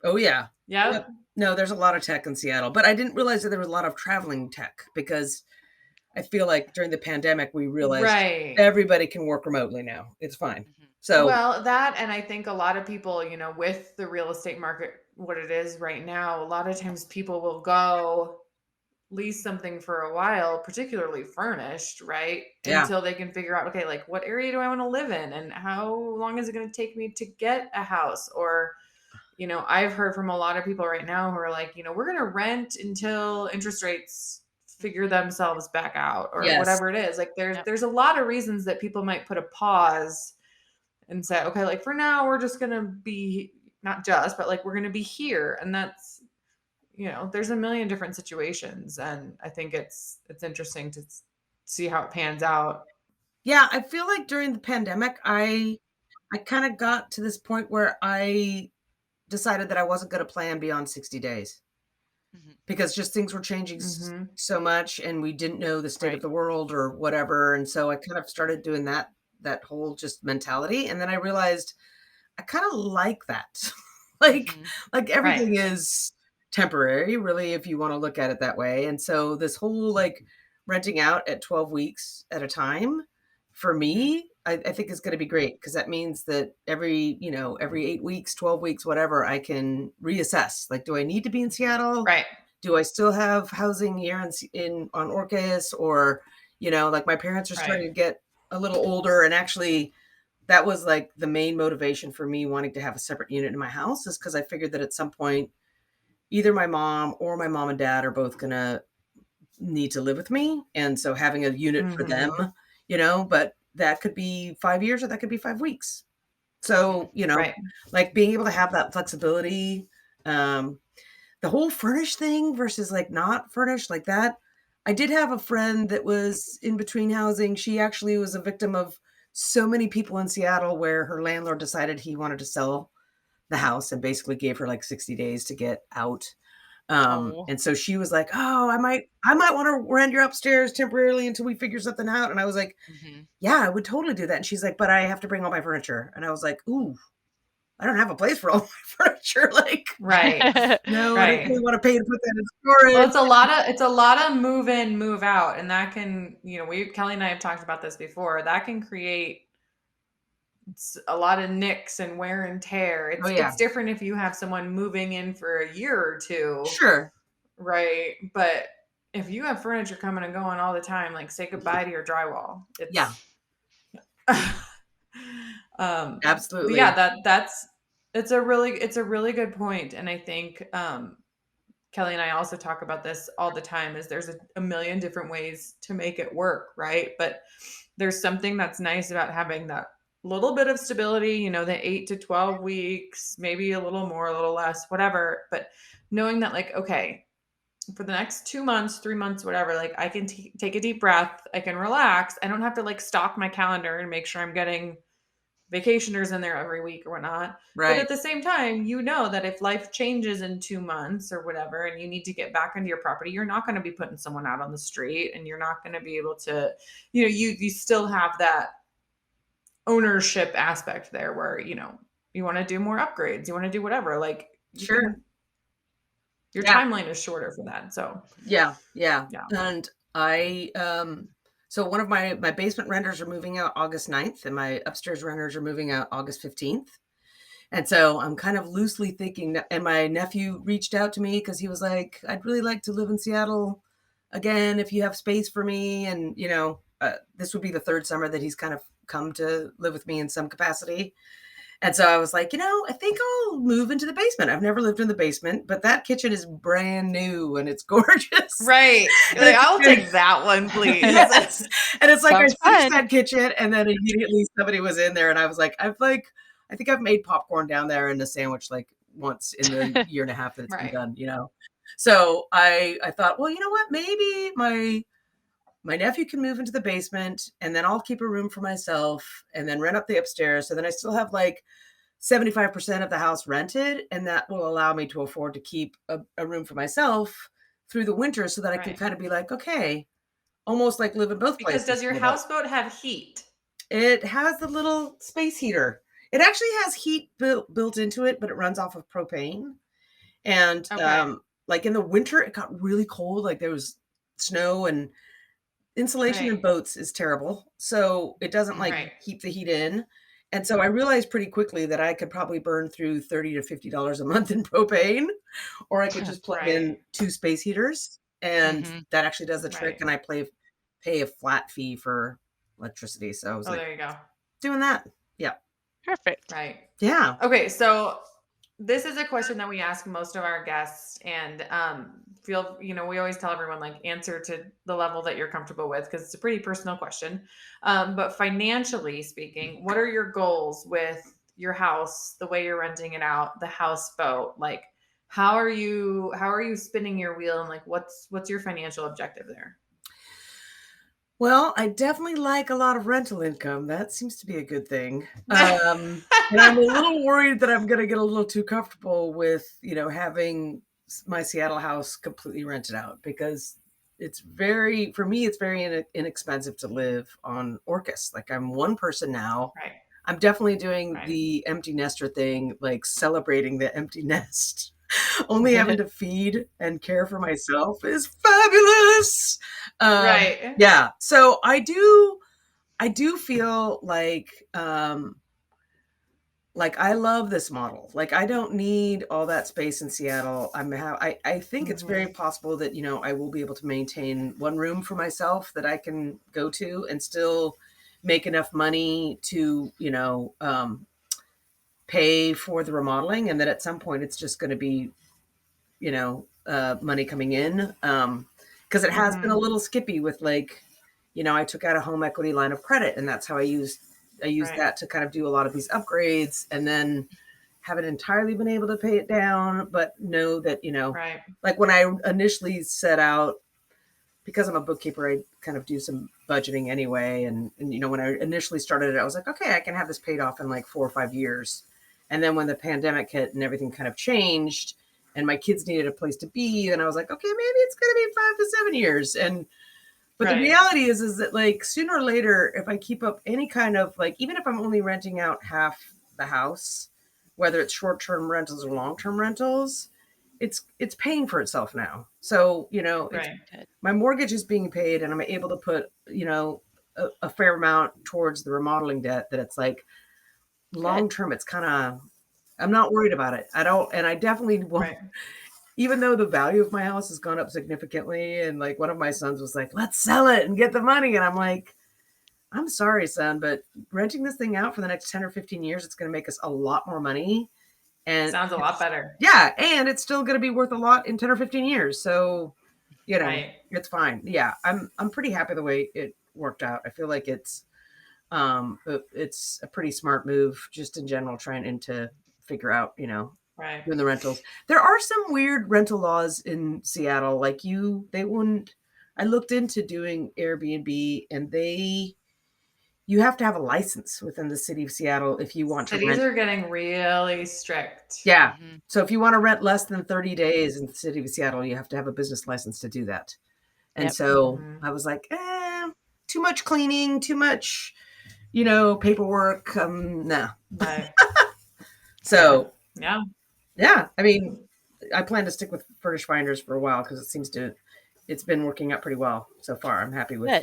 Oh yeah. Yep. Yep. No, there's a lot of tech in Seattle, but I didn't realize that there was a lot of traveling tech because I feel like during the pandemic, we realized Right. everybody can work remotely now. It's fine. Mhm. So, Well, that and I think a lot of people, with the real estate market, what it is right now, a lot of times people will go lease something for a while, particularly furnished, right? yeah. Until they can figure out, okay, like what area do I want to live in and how long is it going to take me to get a house? Or, I've heard from a lot of people right now who are like, we're going to rent until interest rates figure Mhm. themselves back out or Yes. whatever it is. Like there's Yep. there's a lot of reasons that people might put a pause and say, okay, like for now we're just going to be not just, but like we're going to be here and that's there's a million different situations and I think it's interesting to see how it pans out. Yeah, I feel like during the pandemic, I kind of got to this point where I decided that I wasn't going to plan beyond 60 days Mhm. because just things were changing Mhm. so much and we didn't know the state of Right. the world or whatever. And so I kind of started doing that whole just mentality. And then I realized I kind of like that. like Mhm. like Right. everything is temporary, really, if you want to look at it that way. And so this whole like renting out at 12 weeks at a time for Mhm. me, I think is going to be great because that means that every 8 weeks, 12 weeks, whatever, I can reassess. Like, do I need to be in Mhm. Seattle? Right. Do I still have housing here in on Orcas? Or, like my parents are Right. starting to get a little older, and actually that was like the main motivation for me wanting to have a separate unit in my house is because I figured that at some point either my mom or my mom and dad are both gonna need to live with me. And so having a unit for them, Mhm. but that could be 5 years or that could be 5 weeks. So, you know, Right. like being able to have that flexibility, the whole furnished thing versus like not furnished like that. I did have a friend that was in between housing. She actually was a victim of so many people in Seattle where her landlord decided he wanted to sell the house and basically gave her like 60 days to get out. Oh. And so she was like, "Oh, I might want to rent your upstairs temporarily until we figure something out." And I was like, Hmm. "Yeah, I would totally do that." And she's like, "But I have to bring all my furniture." And I was like, "Ooh, I don't have a place for all my furniture." Like, Right. no, I don't Right. really want to pay to put that in Well, storage. it's a lot of move in, move out, and that can, Kelly and I have talked about this before. That can create a lot of nicks and wear and tear. Oh It's yeah, different if you have someone moving in for a year or two, sure. right? But if you have furniture coming and going all the time, like say goodbye to your drywall. Yeah, It's but absolutely. yeah, it's a really good point, and I think Kelly and I also talk about this all the time is there's a million different ways to make it work, right? But there's something that's nice about having that little bit of stability, the 8 to 12 weeks, maybe a little more, a little less, whatever. But knowing that, like, okay, for the next 2 months, 3 months, whatever, like I can take a deep breath, I can relax. I don't have to like stock my calendar and make sure I'm getting vacationers in there every week or whatnot. But Right. at the same time, that if life changes in 2 months or whatever, and you need to get back into your property, you're not going to be putting someone out on the street, and you're not going to be able to, you still have that ownership aspect there where, you want to do more upgrades, you want to do whatever, like you Sure. can, your Yeah. timeline is shorter for that. So Yeah. Yeah. yeah. And so one of my basement renters are moving out August 9th, and my upstairs renters are moving out August 15th. And so I'm kind of loosely thinking that, and my nephew reached out to me because he was like, "I'd really like to live in Seattle again if you have space for me." And, this would be the third summer that he's kind of come to live with me in some capacity. And so I was like, I think I'll move into the basement. I've never lived in the basement, but that kitchen is brand new and it's gorgeous. Right. And Like, it's I'll take that one, please. yes. And it's like I Sounds finished fun. that kitchen and then immediately somebody was in there and I was like, I think I've made popcorn down there and a sandwich like once in the year and a half that it's been Right. done. So I thought, well, you know what? Maybe my nephew can move into the basement and then I'll keep a room for myself and then rent up the upstairs. So then I still have like 75% of the house rented, and that will allow me to afford to keep a room for myself through the winter so that I can Right. kind of be like, okay, almost like live in both Because places does a your little bit. houseboat have heat? It has the little space heater. It actually has heat built into it, but it runs off of propane. And Okay. like in the winter, it got really cold. Like there was snow and insulation in Right. boats is terrible. So it doesn't like Right. keep the heat in. And so I realized pretty quickly that I could probably burn through $30 to $50 a month in propane, or I could just plug Right. in 2 space heaters and Hmm. that actually does the trick. Right. And I pay a flat fee for electricity. So I was Oh, like there you go. doing that. Yeah. Perfect. Right. Yeah. Okay, so this is a question that we ask most of our guests, and we always tell everyone like answer to the level that you're comfortable with because it's a pretty personal question. But financially speaking, what are your goals with your house, the way you're renting it out, the houseboat? Like, how are you spinning your wheel, and like what's your financial objective there? Well, I definitely like a lot of rental income. That seems to be a good thing. And I'm a little worried that I'm going to get a little too comfortable with, having my Seattle house completely rented out because for me, it's very inexpensive to live on Orcas. Like I'm one person now. Right. I'm definitely doing Right. the empty nester thing, like celebrating the empty nest. Only having to feed and care for myself is fabulous. Right. Yeah. So I do feel like I love this model. Like I don't need all that space in Seattle. I think it's very Mhm. possible that, I will be able to maintain one room for myself that I can go to and still make enough money to, pay for the remodeling. And then at some point it's just going to be, money coming in. Cause it has been a Mhm. little skippy with like, I took out a home equity line of credit and that's how I used I used that to kind of do a lot of these upgrades, and then haven't entirely been able to pay it down, but know that, like when I initially set out, because I'm a bookkeeper, I kind of do some budgeting anyway. And when I initially started it, I was like, okay, I can have this paid off in like 4 or 5 years. And then when the pandemic hit and everything kind of changed and my kids needed a place to be, and I was like, okay, maybe it's going to be 5 to 7 years. But the reality is that like sooner or later, if I keep up any kind of like, even if I'm only renting out half the house, whether it's short-term rentals or long-term rentals, it's paying for itself now. So, my mortgage is being paid and I'm able to put, a fair amount towards the remodeling debt, that it's like long-term, it's kind of, I'm not worried about it. I definitely won't, even though the value of my house has gone up significantly. And like one of my sons was like, let's sell it and get the money. And I'm like, I'm sorry, son, but renting this thing out for the next 10 or 15 years, it's going to make us a lot more money. And sounds a lot better. Yeah. And it's still going to be worth a lot in 10 or 15 years. So, it's fine. Yeah. I'm pretty happy the way it worked out. I feel like it's a pretty smart move just in general, trying to figure out, doing the rentals. There are some weird rental laws in Seattle. Like I looked into doing Airbnb, and you have to have a license within the city of Seattle if you want to rent. Cities are getting really strict. Yeah. Mm-hmm. So if you want to rent less than 30 days in the city of Seattle, you have to have a business license to do that. And so I was like, too much cleaning, too much, paperwork. No. Right. So yeah. I mean, I plan to stick with Furnished Finders for a while because it's been working out pretty well so far. I'm happy with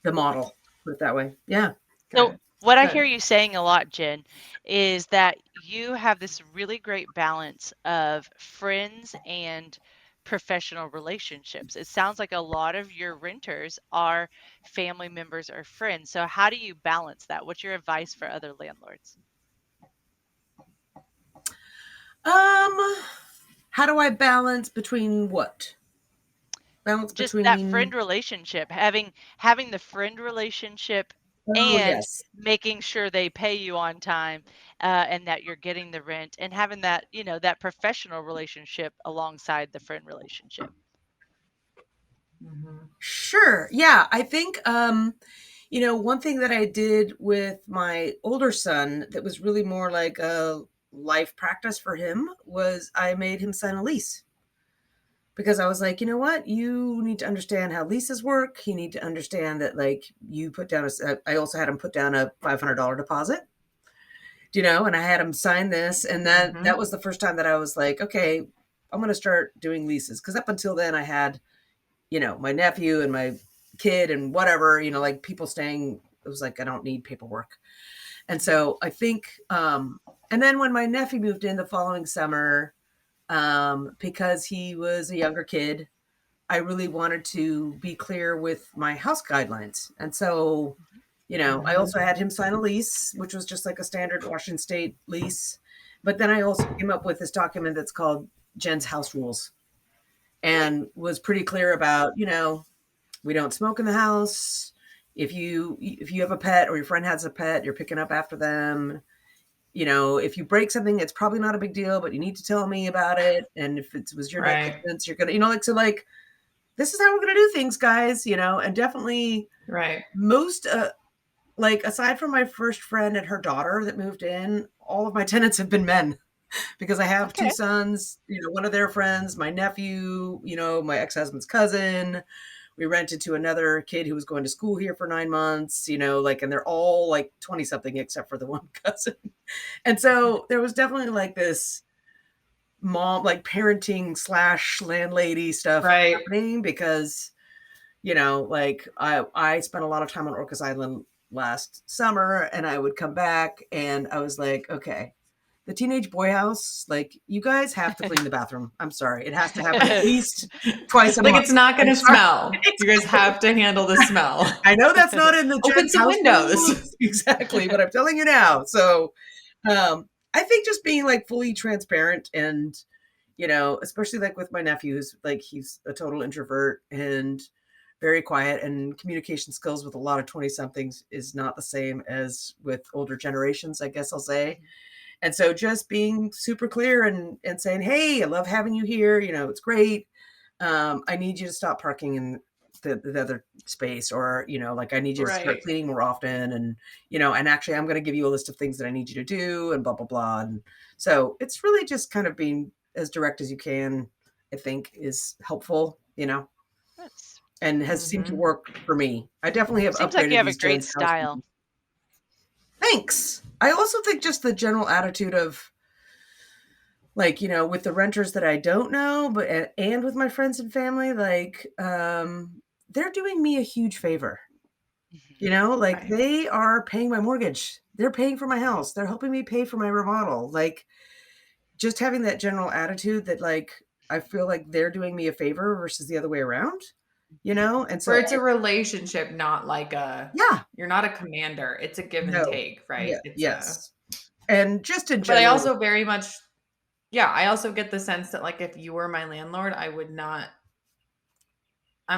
the model. Put it that way. Yeah. So what I hear you saying a lot, Jen, is that you have this really great balance of friends and professional relationships. It sounds like a lot of your renters are family members or friends. So how do you balance that? What's your advice for other landlords? How do I balance between what? Just that friend relationship, having the friend relationship and making sure they pay you on time, and that you're getting the rent, and having that, that professional relationship alongside the friend relationship. Sure. Yeah. I think, one thing that I did with my older son that was really more like a life practice for him was I made him sign a lease. Because I was like, you know what? You need to understand how leases work. You need to understand that, like, you put down I also had him put down a $500 deposit, and I had him sign this. And that was the first time that I was like, okay, I'm going to start doing leases. Because up until then I had, my nephew and my kid and whatever, like people staying, it was like, I don't need paperwork. And so I think, and then when my nephew moved in the following summer, because he was a younger kid, I really wanted to be clear with my house guidelines. And so, I also had him sign a lease, which was just like a standard Washington State lease. But then I also came up with this document that's called Jen's House Rules, and was pretty clear about, we don't smoke in the house. If you have a pet or your friend has a pet, you're picking up after them. If you break something, it's probably not a big deal, but you need to tell me about it. And if it was your negligence, you're going to, this is how we're going to do things, guys, and definitely most, aside from my first friend and her daughter that moved in, all of my tenants have been men because I have two sons, one of their friends, my nephew, my ex-husband's cousin. We rented to another kid who was going to school here for 9 months, and they're all like 20 something except for the one cousin. And so there was definitely like this mom, like parenting / landlady stuff happening because, I spent a lot of time on Orcas Island last summer, and I would come back and I was like, okay, the teenage boy house, like, you guys have to clean the bathroom. I'm sorry. It has to happen at least twice a month. It's not going to smell. You guys have to handle the smell. I know that's not in the open some windows. Exactly. But I'm telling you now. So I think just being like fully transparent and, especially like with my nephew who's like, he's a total introvert and very quiet, and communication skills with a lot of 20-somethings is not the same as with older generations, I guess I'll say. And so just being super clear and saying, hey, I love having you here. It's great. I need you to stop parking in the other space, or, like, I need you to start cleaning more often. And, and actually I'm going to give you a list of things that I need you to do, and blah, blah, blah. And so it's really just kind of being as direct as you can, I think, is helpful, and has seemed to work for me. I definitely have Seems upgraded like you have a these great Jen's style. Thanks. I also think just the general attitude of, like, with the renters that I don't know, but and with my friends and family, like, they're doing me a huge favor. Like, they are paying my mortgage. They're paying for my house. They're helping me pay for my remodel. Like, just having that general attitude that, like, I feel like they're doing me a favor versus the other way around, And so where it's a relationship, not like you're not a commander. It's a give and take, right? Yeah, It's yes. And just in But I general, also very much, I also get the sense that, like, if you were my landlord, I'm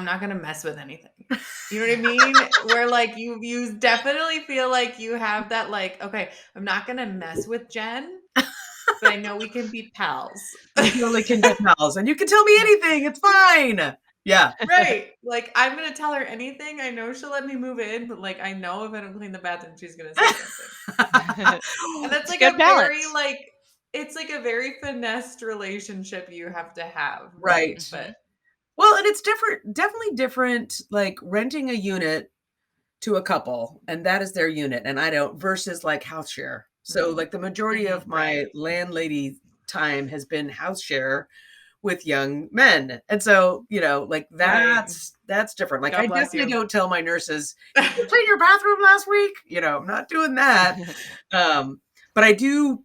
not going to mess with anything. You know what I mean? Where, like, you definitely feel like you have that, like, okay, I'm not going to mess with Jen, but I know we can be pals. We totally can be pals, and you can tell me anything. It's fine. Yeah. Right. Like, I'm going to tell her anything. I know she'll let me move in, but, like, I know if I don't clean the bathroom, she's going to say something. And that's like good a balance. very, like, it's like a very finessed relationship you have to have. Right. But well, and it's definitely different, like, renting a unit to a couple, and that is their unit, and I don't, versus like house share. So like the majority of my landlady time has been house share with young men. And so, like, that's different. Like, God I bless definitely you. don't tell my nurses, did you clean your bathroom last week? I'm not doing that. But I do,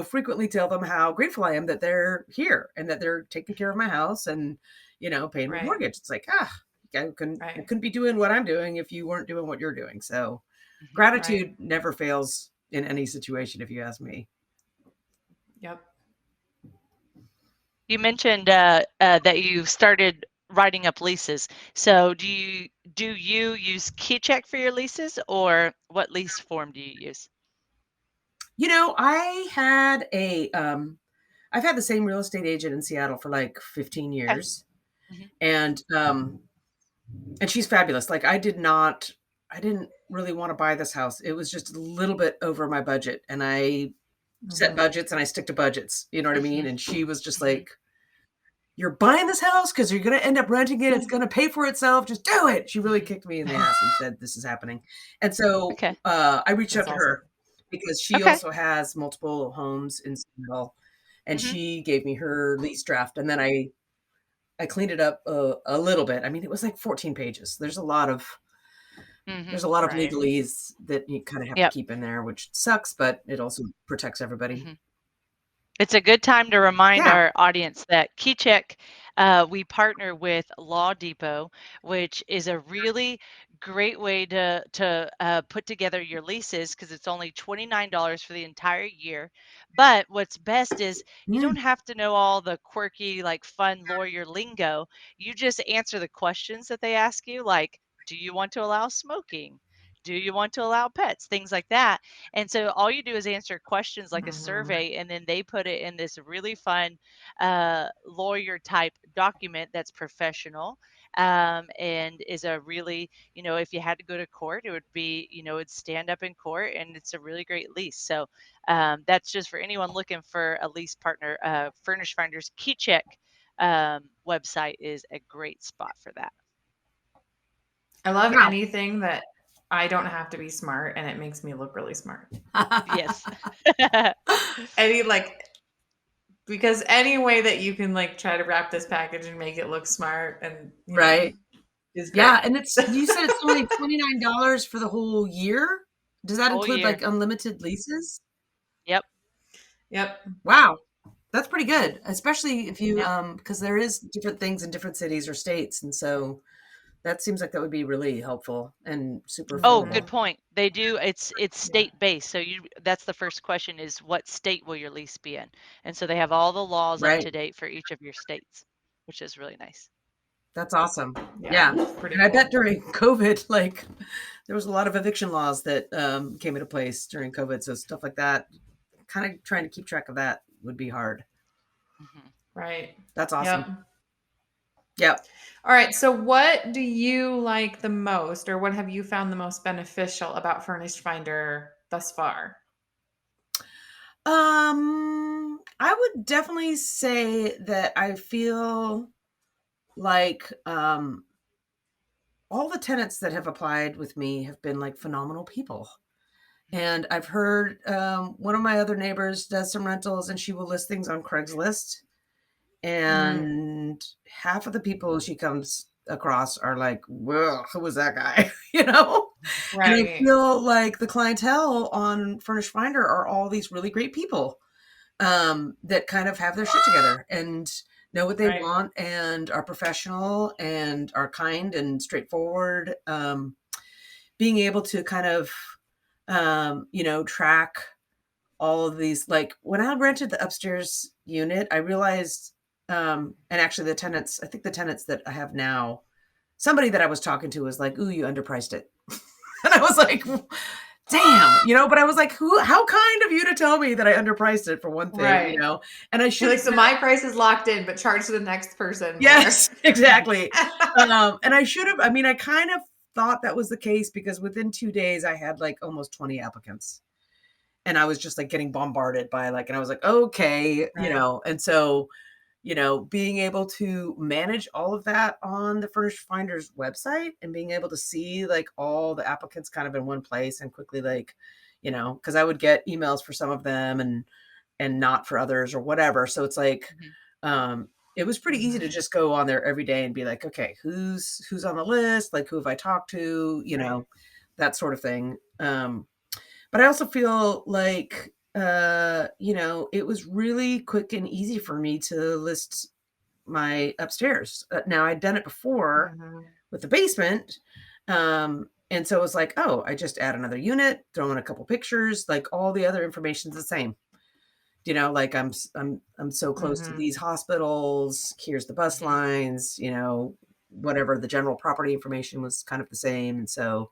frequently tell them how grateful I am that they're here and that they're taking care of my house and, paying my mortgage. It's like, I couldn't be doing what I'm doing if you weren't doing what you're doing. So gratitude never fails in any situation, if you ask me. Yep. You mentioned that you started writing up leases. So do you use KeyCheck for your leases, or what lease form do you use? I had I've had the same real estate agent in Seattle for like 15 years. And she's fabulous. Like, I didn't really want to buy this house. It was just a little bit over my budget, and I set budgets and I stick to budgets. You know what I mean? And she was just like, you're buying this house because you're going to end up renting it. It's going to pay for itself. Just do it. She really kicked me in the ass and said, this is happening. And so I reached out to her because she also has multiple homes in Seattle, and she gave me her lease draft. And then I cleaned it up a little bit. I mean, it was like 14 pages. There's a lot of legalese that you kind of have to keep in there, which sucks, but it also protects everybody. It's a good time to remind our audience that KeyCheck, we partner with Law Depot, which is a really great way to put together your leases, because it's only $29 for the entire year. But what's best is you don't have to know all the quirky, like, fun lawyer lingo. You just answer the questions that they ask you, like, do you want to allow smoking? Do you want to allow pets? Things like that. And so all you do is answer questions like a survey, and then they put it in this really fun lawyer type document that's professional, and is a really, if you had to go to court, it would be, it'd stand up in court, and it's a really great lease. So that's just for anyone looking for a lease partner. Furnished Finder's KeyCheck website is a great spot for that. I love anything that I don't have to be smart and it makes me look really smart. Yes. Because any way that you can, like, try to wrap this package and make it look smart and is great. Yeah, and you said it's only $29 for the whole year. Does that include like unlimited leases? Yep. Wow, that's pretty good, especially if you because there is different things in different cities or states, and so that seems like that would be really helpful and super affordable. Good point. They do. It's state based. So that's the first question is, what state will your lease be in? And so they have all the laws up to date for each of your states, which is really nice. That's awesome. Yeah, Yeah. pretty And I cool. bet during COVID, like there was a lot of eviction laws that came into place during COVID. So stuff like that, kind of trying to keep track of that would be hard. Mhm. Right. That's awesome. Yep. Yep. All right. So, what do you like the most, or what have you found the most beneficial about Furnished Finder thus far? I would definitely say that I feel like all the tenants that have applied with me have been like phenomenal people. And I've heard one of my other neighbors does some rentals and she will list things on Craigslist. And half of the people she comes across are like, well, who was that guy? You know? And I Right. feel like the clientele on Furnished Finder are all these really great people that kind of have their shit together and know what they Right. want and are professional and are kind and straightforward. Being able to kind of, track all of these, like when I rented the upstairs unit, I realized, and actually I think the tenants that I have now, somebody that I was talking to was like, ooh, you underpriced it. And I was like, damn, but I was like, how kind of you to tell me that I underpriced it for one thing, Right. and I You're should like, so my price is locked in, but charge the next person more. Yes, exactly. And I should have, I kind of thought that was the case because within 2 days I had like almost 20 applicants. And I was just like getting bombarded by and I was like, okay, Right. and so, being able to manage all of that on the Furnished Finder's website and being able to see like all the applicants kind of in one place and quickly because I would get emails for some of them and not for others or whatever. So it's like, it was pretty easy to just go on there every day and be like, okay, who's on the list? Like, who have I talked to? That sort of thing. But I also feel like, it was really quick and easy for me to list my upstairs. Now I'd done it before with the basement. And so it was like, oh, I just add another unit, throw in a couple pictures, like all the other information's the same. Like I'm so close to these hospitals. Here's the bus lines, whatever the general property information was kind of the same. And so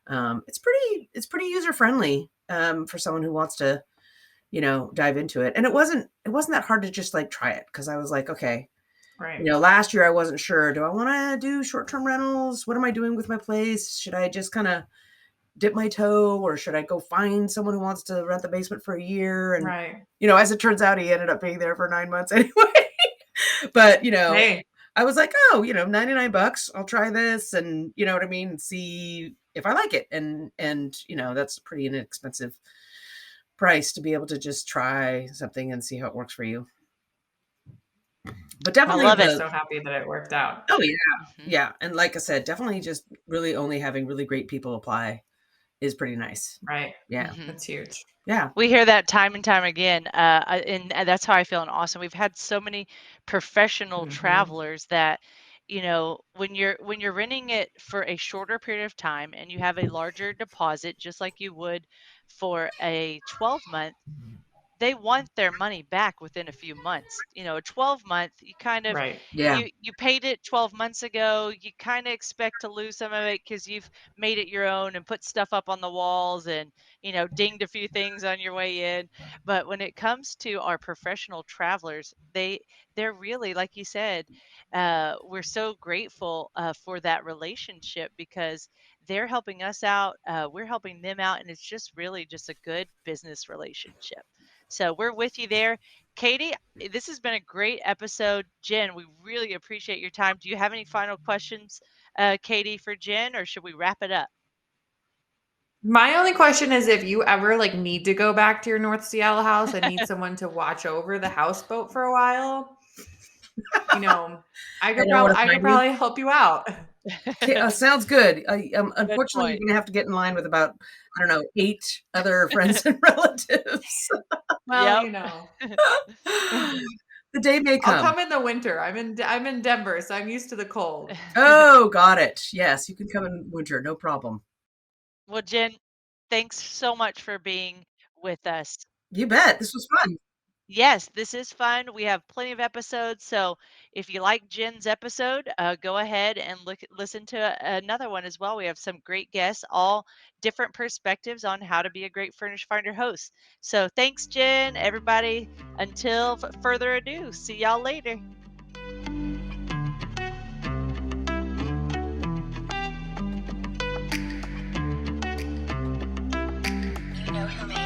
it's pretty user friendly for someone who wants to, dive into it. And it wasn't that hard to just like try it because I was like, okay, Right. last year I wasn't sure. Do I want to do short-term rentals? What am I doing with my place? Should I just kind of dip my toe or should I go find someone who wants to rent the basement for a year? And, Right. as it turns out, he ended up being there for 9 months anyway. But, Hey. I was like, oh, $99, I'll try this. And you know what I mean? And see if I like it. And, that's pretty inexpensive price to be able to just try something and see how it works for you. But definitely love it. I'm so happy that it worked out. Oh yeah. Yeah. And like I said, definitely just really only having really great people apply is pretty nice. Right. Yeah. That's huge. Yeah. We hear that time and time again, and that's how I feel in Austin. We've had so many professional travelers that, when you're renting it for a shorter period of time and you have a larger deposit, just like you would for a 12-month, they want their money back within a few months. A 12-month, you kind of Right. Yeah. you paid it 12 months ago. You kind of expect to lose some of it because you've made it your own and put stuff up on the walls and, dinged a few things on your way in. But when it comes to our professional travelers, they're really, like you said, we're so grateful for that relationship because they're helping us out. We're helping them out, and it's just really just a good business relationship. So we're with you there. Katie, this has been a great episode. Jen, we really appreciate your time. Do you have any final questions, Katie, for Jen, or should we wrap it up? My only question is if you ever like need to go back to your North Seattle house and need someone to watch over the houseboat for a while, I could probably help you out. Sounds good. Unfortunately, point. you're gonna have to get in line with about, I don't know, 8 other friends and relatives. Well, The day may I'll come. come in the winter. I'm in Denver, so I'm used to the cold. Oh, got it. Yes, you can come in winter, no problem. Well, Jen, thanks so much for being with us. You bet. This was fun. Yes, this is fun. We have plenty of episodes. So if you like Jen's episode, go ahead and listen to another one as well. We have some great guests, all different perspectives on how to be a great Furnished Finder host. So thanks, Jen. Everybody, until further ado, see y'all later. You know who made